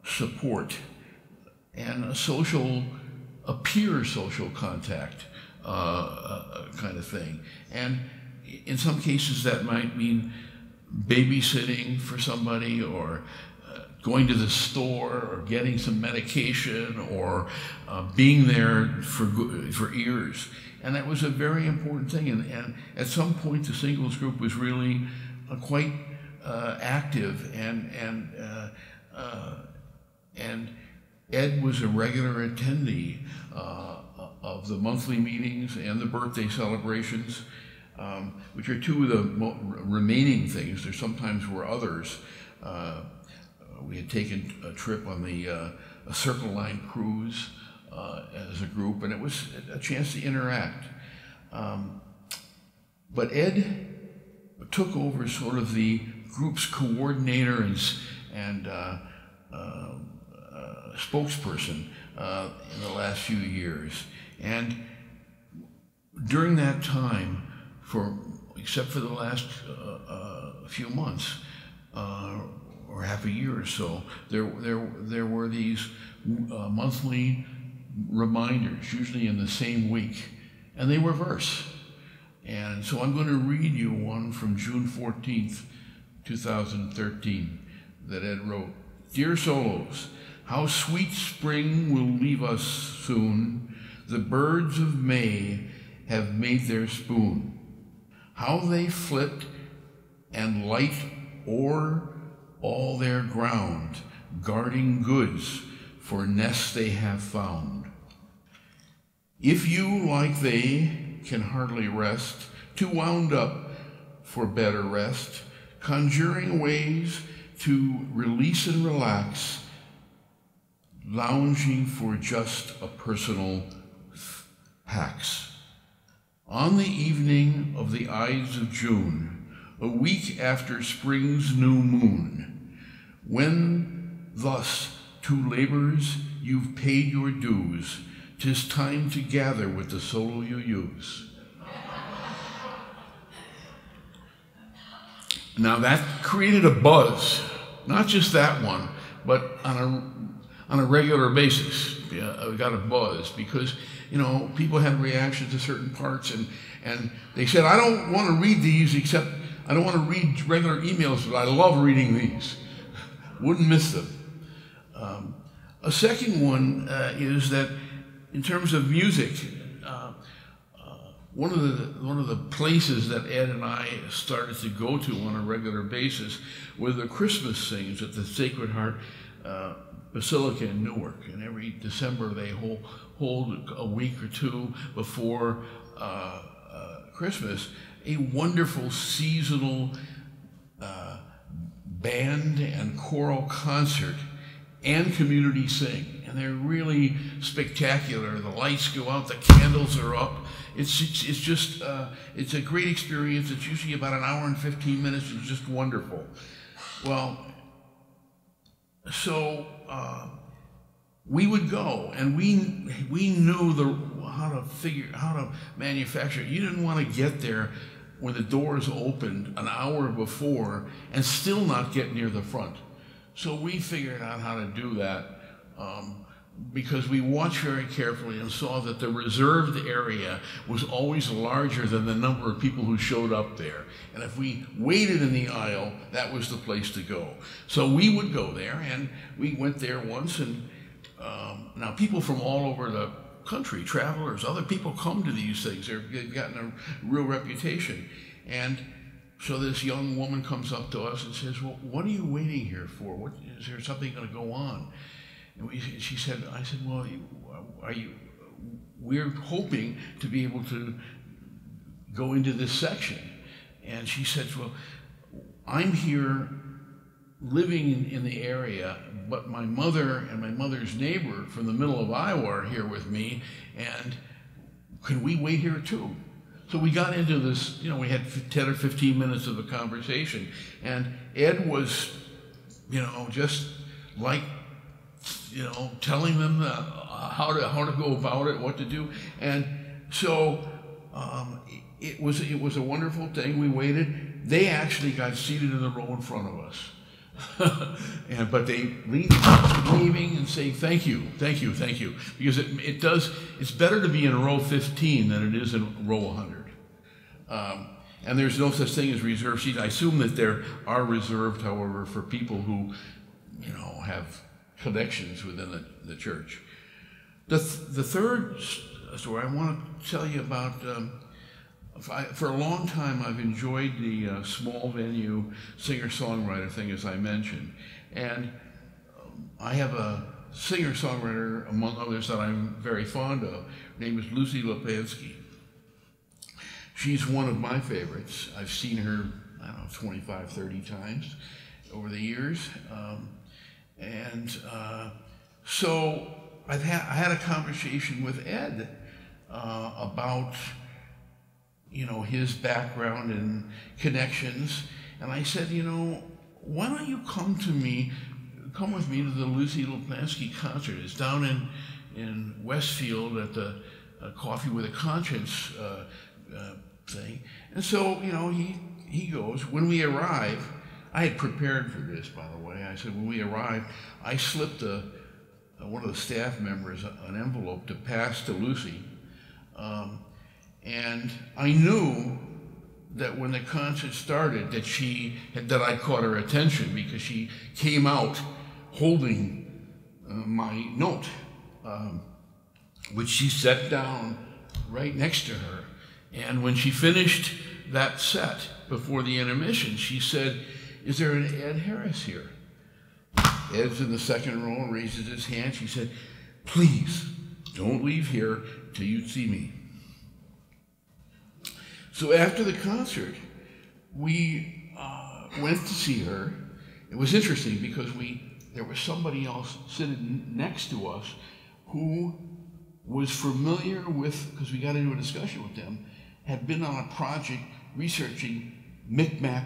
support and a peer social contact kind of thing. And in some cases that might mean babysitting for somebody, or going to the store, or getting some medication, or being there for years. And that was a very important thing. And at some point, the singles group was really quite active, and Ed was a regular attendee of the monthly meetings and the birthday celebrations, which are two of the remaining things. There sometimes were others. We had taken a trip on a Circle Line cruise as a group, and it was a chance to interact. But Ed took over sort of the group's coordinator and spokesperson in the last few years. And during that time, except for the last few months, or half a year or so, there were these monthly reminders, usually in the same week, and they were verse. And so I'm going to read you one from June 14th, 2013, that Ed wrote. Dear Solos, how sweet spring will leave us soon. The birds of May have made their spoon. How they flit and light o'er all their ground, guarding goods for nests they have found. If you, like they, can hardly rest, too wound up for better rest, conjuring ways to release and relax, lounging for just a personal pax. On the evening of the Ides of June, a week after spring's new moon, when thus to labors you've paid your dues, 'tis time to gather with the solo you use. Now that created a buzz, not just that one, but on a regular basis. I got a buzz because, people had reactions to certain parts, and they said, I don't want to read these, except I don't want to read regular emails, but I love reading these. Wouldn't miss them. A second one is that in terms of music, one of the places that Ed and I started to go to on a regular basis were the Christmas sings at the Sacred Heart Basilica in Newark. And every December they hold a week or two before Christmas a wonderful seasonal band and choral concert and community sing. And they're really spectacular. The lights go out, the candles are up. It's just, it's a great experience. It's usually about an hour and 15 minutes. It's just wonderful. Well, so we would go, and we knew how to manufacture it. You didn't want to get there when the doors opened an hour before and still not get near the front. So we figured out how to do that because we watched very carefully and saw that the reserved area was always larger than the number of people who showed up there. And if we waited in the aisle, that was the place to go. So we would go there, and we went there once, and now people from all over the country, travelers, other people come to these things. They've gotten a real reputation. And so this young woman comes up to us and says, well, what are you waiting here for? Is there something going to go on? And I said, well, we're hoping to be able to go into this section. And she said, well, I'm here living in the area, but my mother and my mother's neighbor from the middle of Iowa are here with me, and can we wait here too? So we got into this, we had 10 or 15 minutes of a conversation, and Ed was, just like, telling them how to go about it, what to do. And so it was a wonderful thing. We waited. They actually got seated in the row in front of us. But they leave leaving and say thank you, thank you, thank you, because it's better to be in row 15 than it is in row 100. And there's no such thing as reserved seats. I assume that there are reserved, however, for people who, have connections within the church. The third story I want to tell you about, for a long time I've enjoyed the small venue singer-songwriter thing, as I mentioned. And I have a singer-songwriter, among others, that I'm very fond of. Her name is Lucy Lipansky. She's one of my favorites. I've seen her, 25, 30 times over the years. So I had a conversation with Ed about, his background and connections. And I said, why don't you come with me to the Lucy Lipansky concert. It's down in Westfield at the Coffee with a Conscience thing. And so, he goes. When we arrive, I had prepared for this, by the way. I said, when we arrived, I slipped one of the staff members an envelope to pass to Lucy. And I knew that when the concert started that I caught her attention, because she came out holding my note, which she set down right next to her. And when she finished that set before the intermission, she said, "Is there an Ed Harris here?" Ed's in the second row and raises his hand. She said, "Please, don't leave here till you see me." So after the concert, we went to see her. It was interesting because there was somebody else sitting next to us who was familiar with, because we got into a discussion with them, had been on a project researching Micmac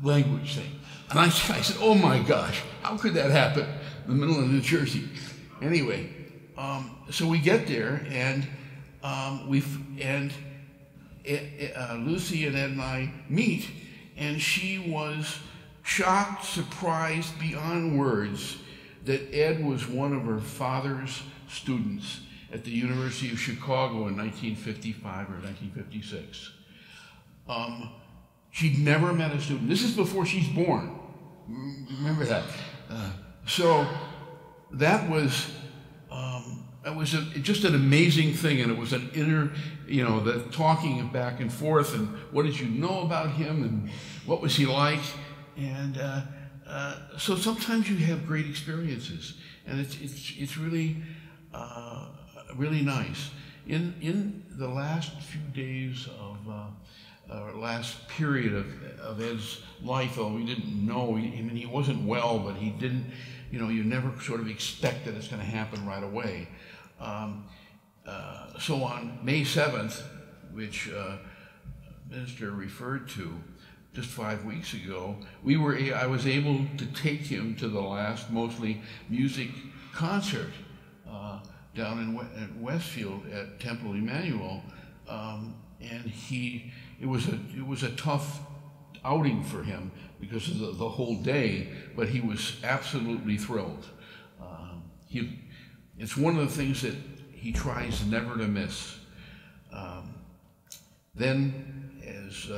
language thing. And I said, oh my gosh, how could that happen in the middle of New Jersey? Anyway, so we get there, and Lucy and Ed and I meet, and she was shocked, surprised beyond words that Ed was one of her father's students at the University of Chicago in 1955 or 1956. She'd never met a student. This is before she's born. Remember that. So that was just an amazing thing, and it was an inner, the talking back and forth, and what did you know about him, and what was he like, and so sometimes you have great experiences, and it's really really nice. In the last few days of last period of Ed's life, though we didn't know, he wasn't well, but he didn't, you never sort of expect that it's going to happen right away. So on May 7th, which Minister referred to just 5 weeks ago, I was able to take him to the last mostly music concert down in Westfield at Temple Emmanuel, and it was a tough outing for him because of the whole day, but he was absolutely thrilled. It's one of the things that he tries never to miss. Then, as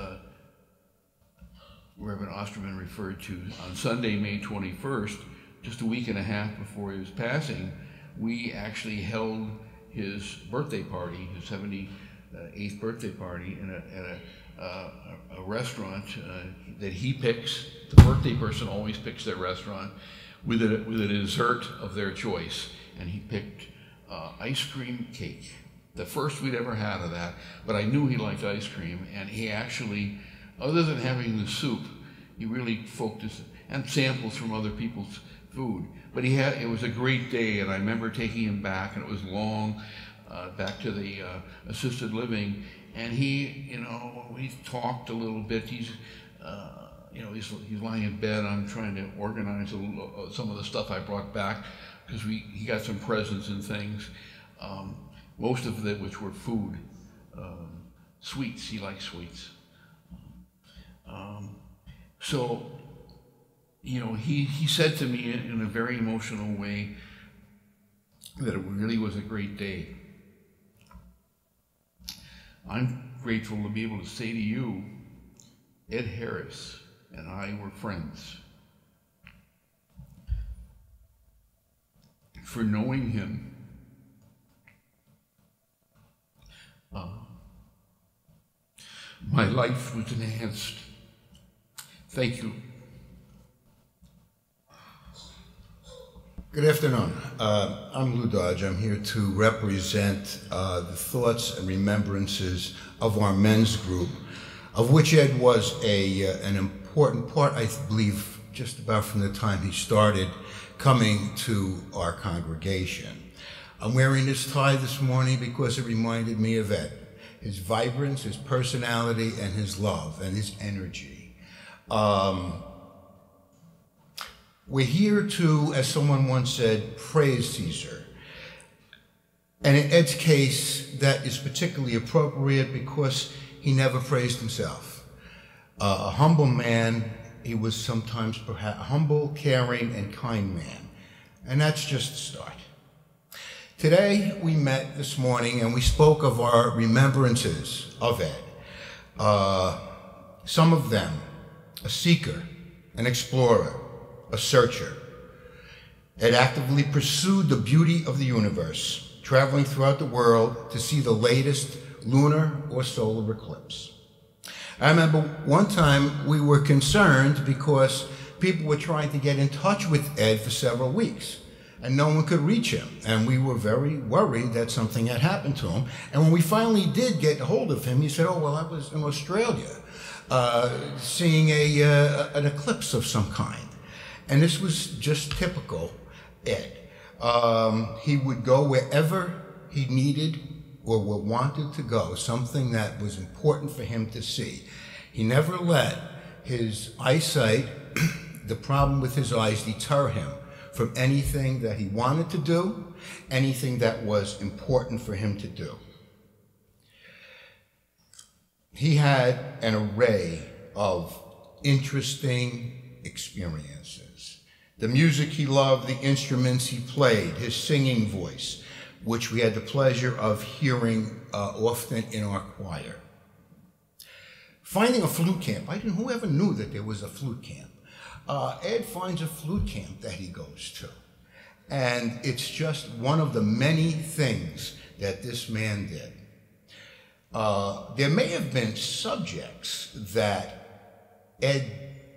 Reverend Osterman referred to, on Sunday, May 21st, just a week and a half before he was passing, we actually held his birthday party, his 78th birthday party, at a restaurant that he picks. The birthday person always picks their restaurant with a dessert of their choice, and he picked ice cream cake. The first we'd ever had of that, but I knew he liked ice cream, and he actually, other than having the soup, he really focused, and samples from other people's food. But it was a great day, and I remember taking him back, and it was long, back to the assisted living, and we talked a little bit. He's lying in bed. I'm trying to organize some of the stuff I brought back, because he got some presents and things, most of it which were food, sweets. He likes sweets. So he said to me in a very emotional way that it really was a great day. I'm grateful to be able to say to you, Ed Harris and I were friends. For knowing him, my life was enhanced. Thank you. Good afternoon. I'm Lou Dodge. I'm here to represent the thoughts and remembrances of our men's group, of which Ed was an important part, I believe, just about from the time he started coming to our congregation. I'm wearing this tie this morning because it reminded me of Ed, his vibrance, his personality, and his love and his energy. We're here to, as someone once said, praise Caesar. And in Ed's case, that is particularly appropriate because he never praised himself. A humble man, he was sometimes perhaps a humble, caring, and kind man. And that's just the start. Today, we met this morning and we spoke of our remembrances of Ed. Some of them, a seeker, an explorer, a searcher. Ed actively pursued the beauty of the universe, traveling throughout the world to see the latest lunar or solar eclipse. I remember one time we were concerned because people were trying to get in touch with Ed for several weeks and no one could reach him. And we were very worried that something had happened to him. And when we finally did get a hold of him, he said, "Oh, well, I was in Australia seeing an eclipse of some kind." And this was just typical Ed. He would go wherever he needed or wanted to go, something that was important for him to see. He never let his eyesight, the problem with his eyes, deter him from anything that he wanted to do, anything that was important for him to do. He had an array of interesting experiences. The music he loved, the instruments he played, his singing voice, which we had the pleasure of hearing often in our choir. Finding a flute camp. Who ever knew that there was a flute camp? Ed finds a flute camp that he goes to. And it's just one of the many things that this man did. There may have been subjects that Ed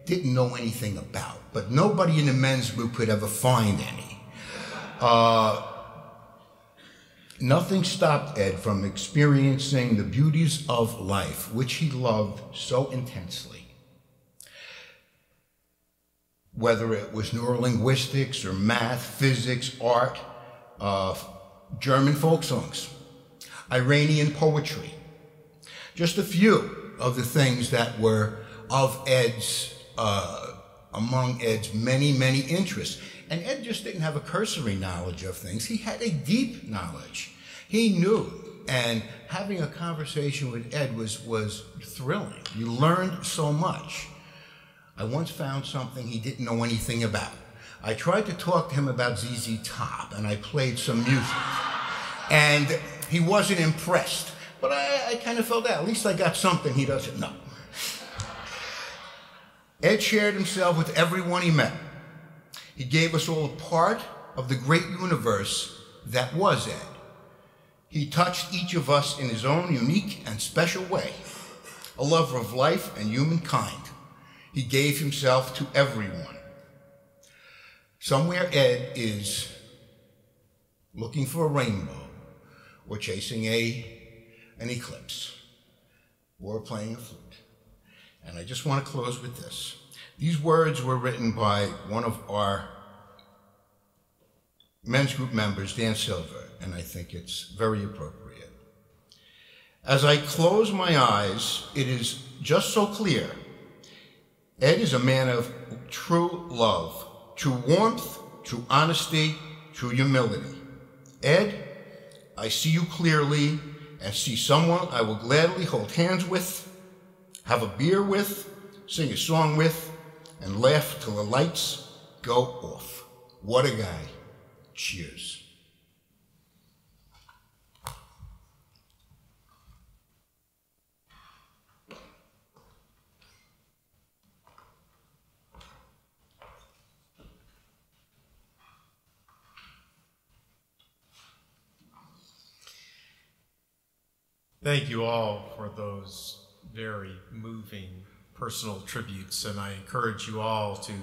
didn't know anything about, but nobody in the men's group could ever find any. Nothing stopped Ed from experiencing the beauties of life, which he loved so intensely. Whether it was neurolinguistics or math, physics, art, German folk songs, Iranian poetry. Just a few of the things that were of Ed's, among Ed's many, many interests. And Ed just didn't have a cursory knowledge of things. He had a deep knowledge. He knew. And having a conversation with Ed was thrilling. You learned so much. I once found something he didn't know anything about. I tried to talk to him about ZZ Top, and I played some music. And he wasn't impressed. But I kind of felt that. At least I got something he doesn't know. Ed shared himself with everyone he met. He gave us all a part of the great universe that was Ed. He touched each of us in his own unique and special way, a lover of life and humankind. He gave himself to everyone. Somewhere Ed is looking for a rainbow, or chasing an eclipse, or playing a flute. And I just want to close with this. These words were written by one of our men's group members, Dan Silver, and I think it's very appropriate. As I close my eyes, it is just so clear. Ed is a man of true love, true warmth, true honesty, true humility. Ed, I see you clearly and see someone I will gladly hold hands with, have a beer with, sing a song with, and laugh till the lights go off. What a guy. Cheers. Thank you all for those very moving personal tributes, and I encourage you all to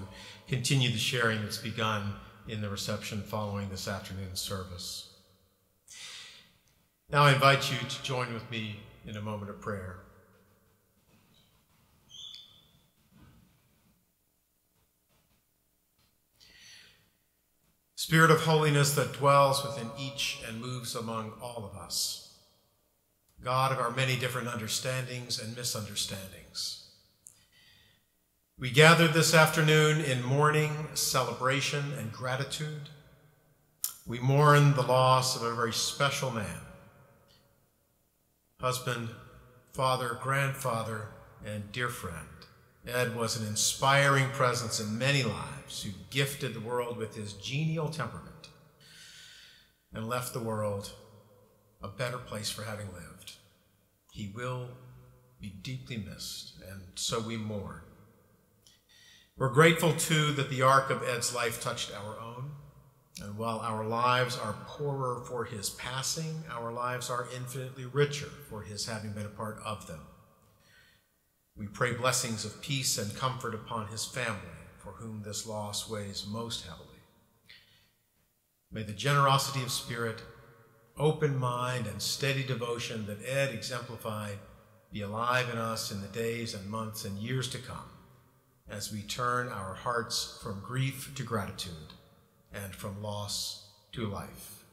continue the sharing that's begun in the reception following this afternoon's service. Now I invite you to join with me in a moment of prayer. Spirit of holiness that dwells within each and moves among all of us, God of our many different understandings and misunderstandings, we gathered this afternoon in mourning, celebration, and gratitude. We mourn the loss of a very special man, husband, father, grandfather, and dear friend. Ed was an inspiring presence in many lives who gifted the world with his genial temperament and left the world a better place for having lived. He will be deeply missed, and so we mourn. We're grateful, too, that the arc of Ed's life touched our own, and while our lives are poorer for his passing, our lives are infinitely richer for his having been a part of them. We pray blessings of peace and comfort upon his family, for whom this loss weighs most heavily. May the generosity of spirit, open mind, and steady devotion that Ed exemplified be alive in us in the days and months and years to come, as we turn our hearts from grief to gratitude and from loss to life.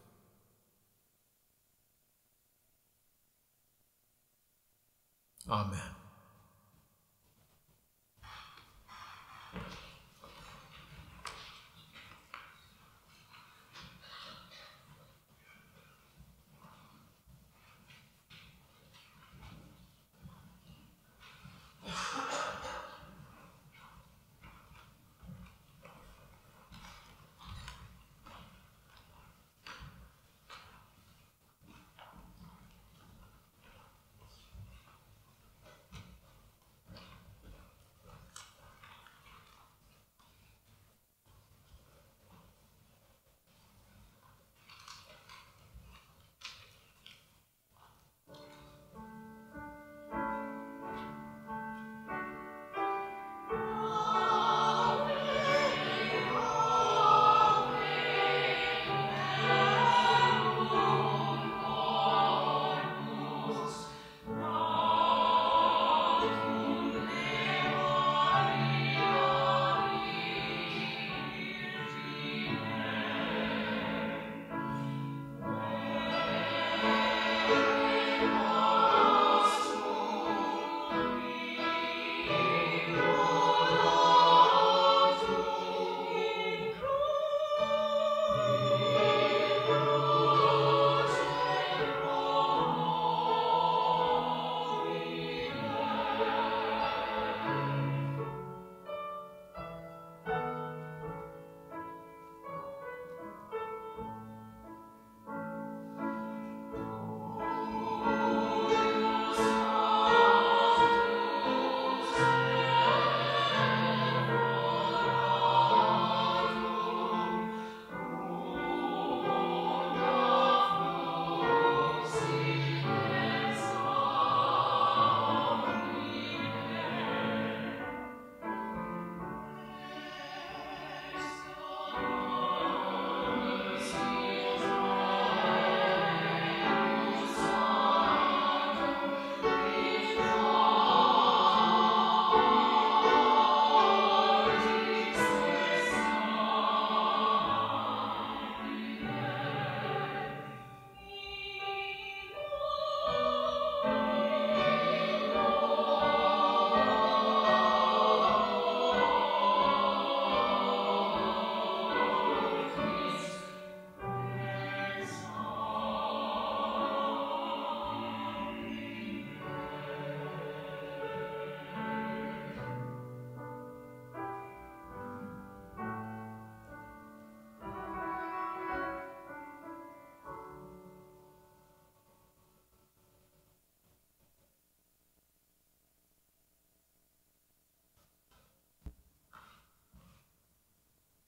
Amen.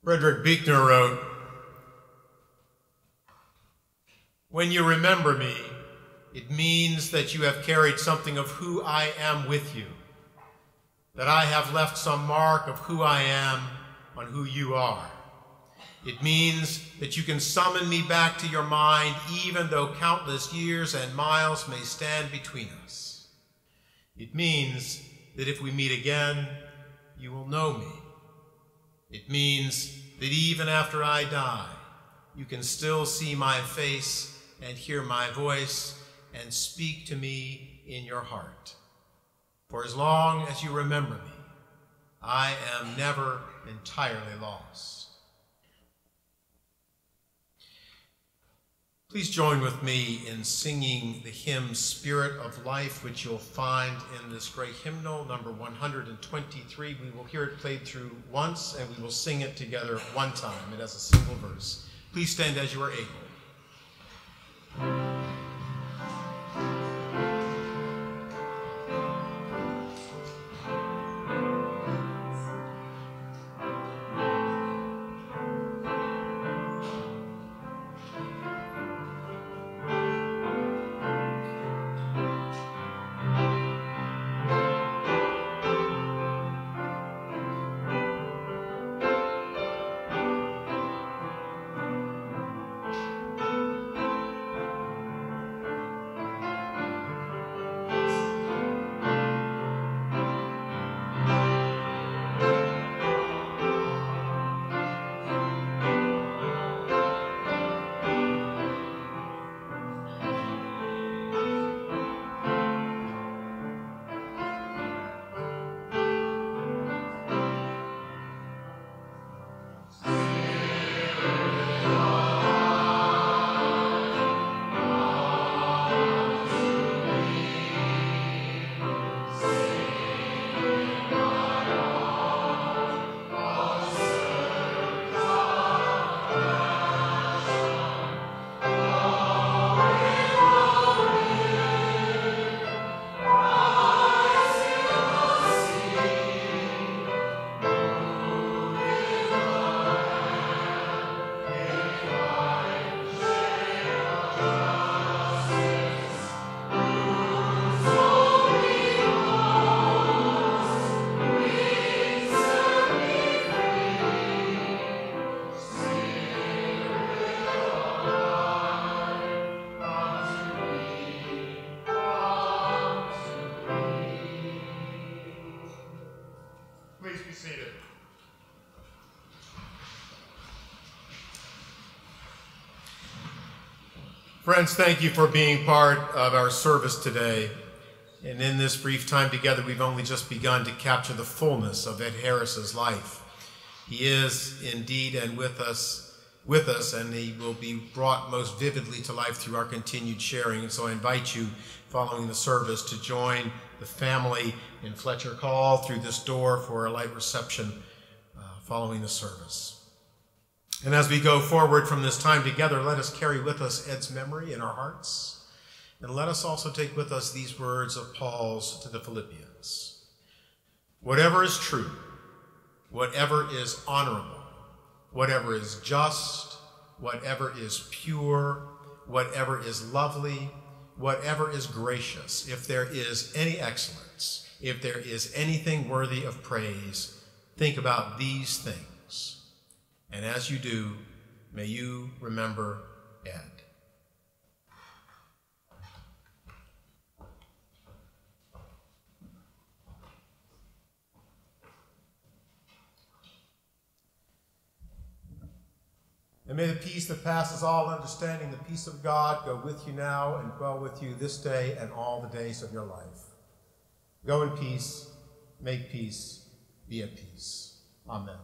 Frederick Buechner wrote, "When you remember me, it means that you have carried something of who I am with you, that I have left some mark of who I am on who you are. It means that you can summon me back to your mind even though countless years and miles may stand between us. It means that if we meet again, you will know me. It means that even after I die, you can still see my face and hear my voice and speak to me in your heart. For as long as you remember me, I am never entirely lost." Please join with me in singing the hymn Spirit of Life, which you'll find in this great hymnal, number 123. We will hear it played through once, and we will sing it together one time. It has a single verse. Please stand as you are able. Please be seated. Friends, thank you for being part of our service today. And in this brief time together, we've only just begun to capture the fullness of Ed Harris's life. He is indeed and with us, and he will be brought most vividly to life through our continued sharing. And so I invite you, following the service, to join the family in Fletcher Hall through this door for a light reception following the service. And as we go forward from this time together, let us carry with us Ed's memory in our hearts. And let us also take with us these words of Paul's to the Philippians. Whatever is true, whatever is honorable, whatever is just, whatever is pure, whatever is lovely, whatever is gracious, if there is any excellence, if there is anything worthy of praise, think about these things. And as you do, may you remember Ed. And may the peace that passes all understanding, the peace of God, go with you now and dwell with you this day and all the days of your life. Go in peace, make peace, be at peace. Amen.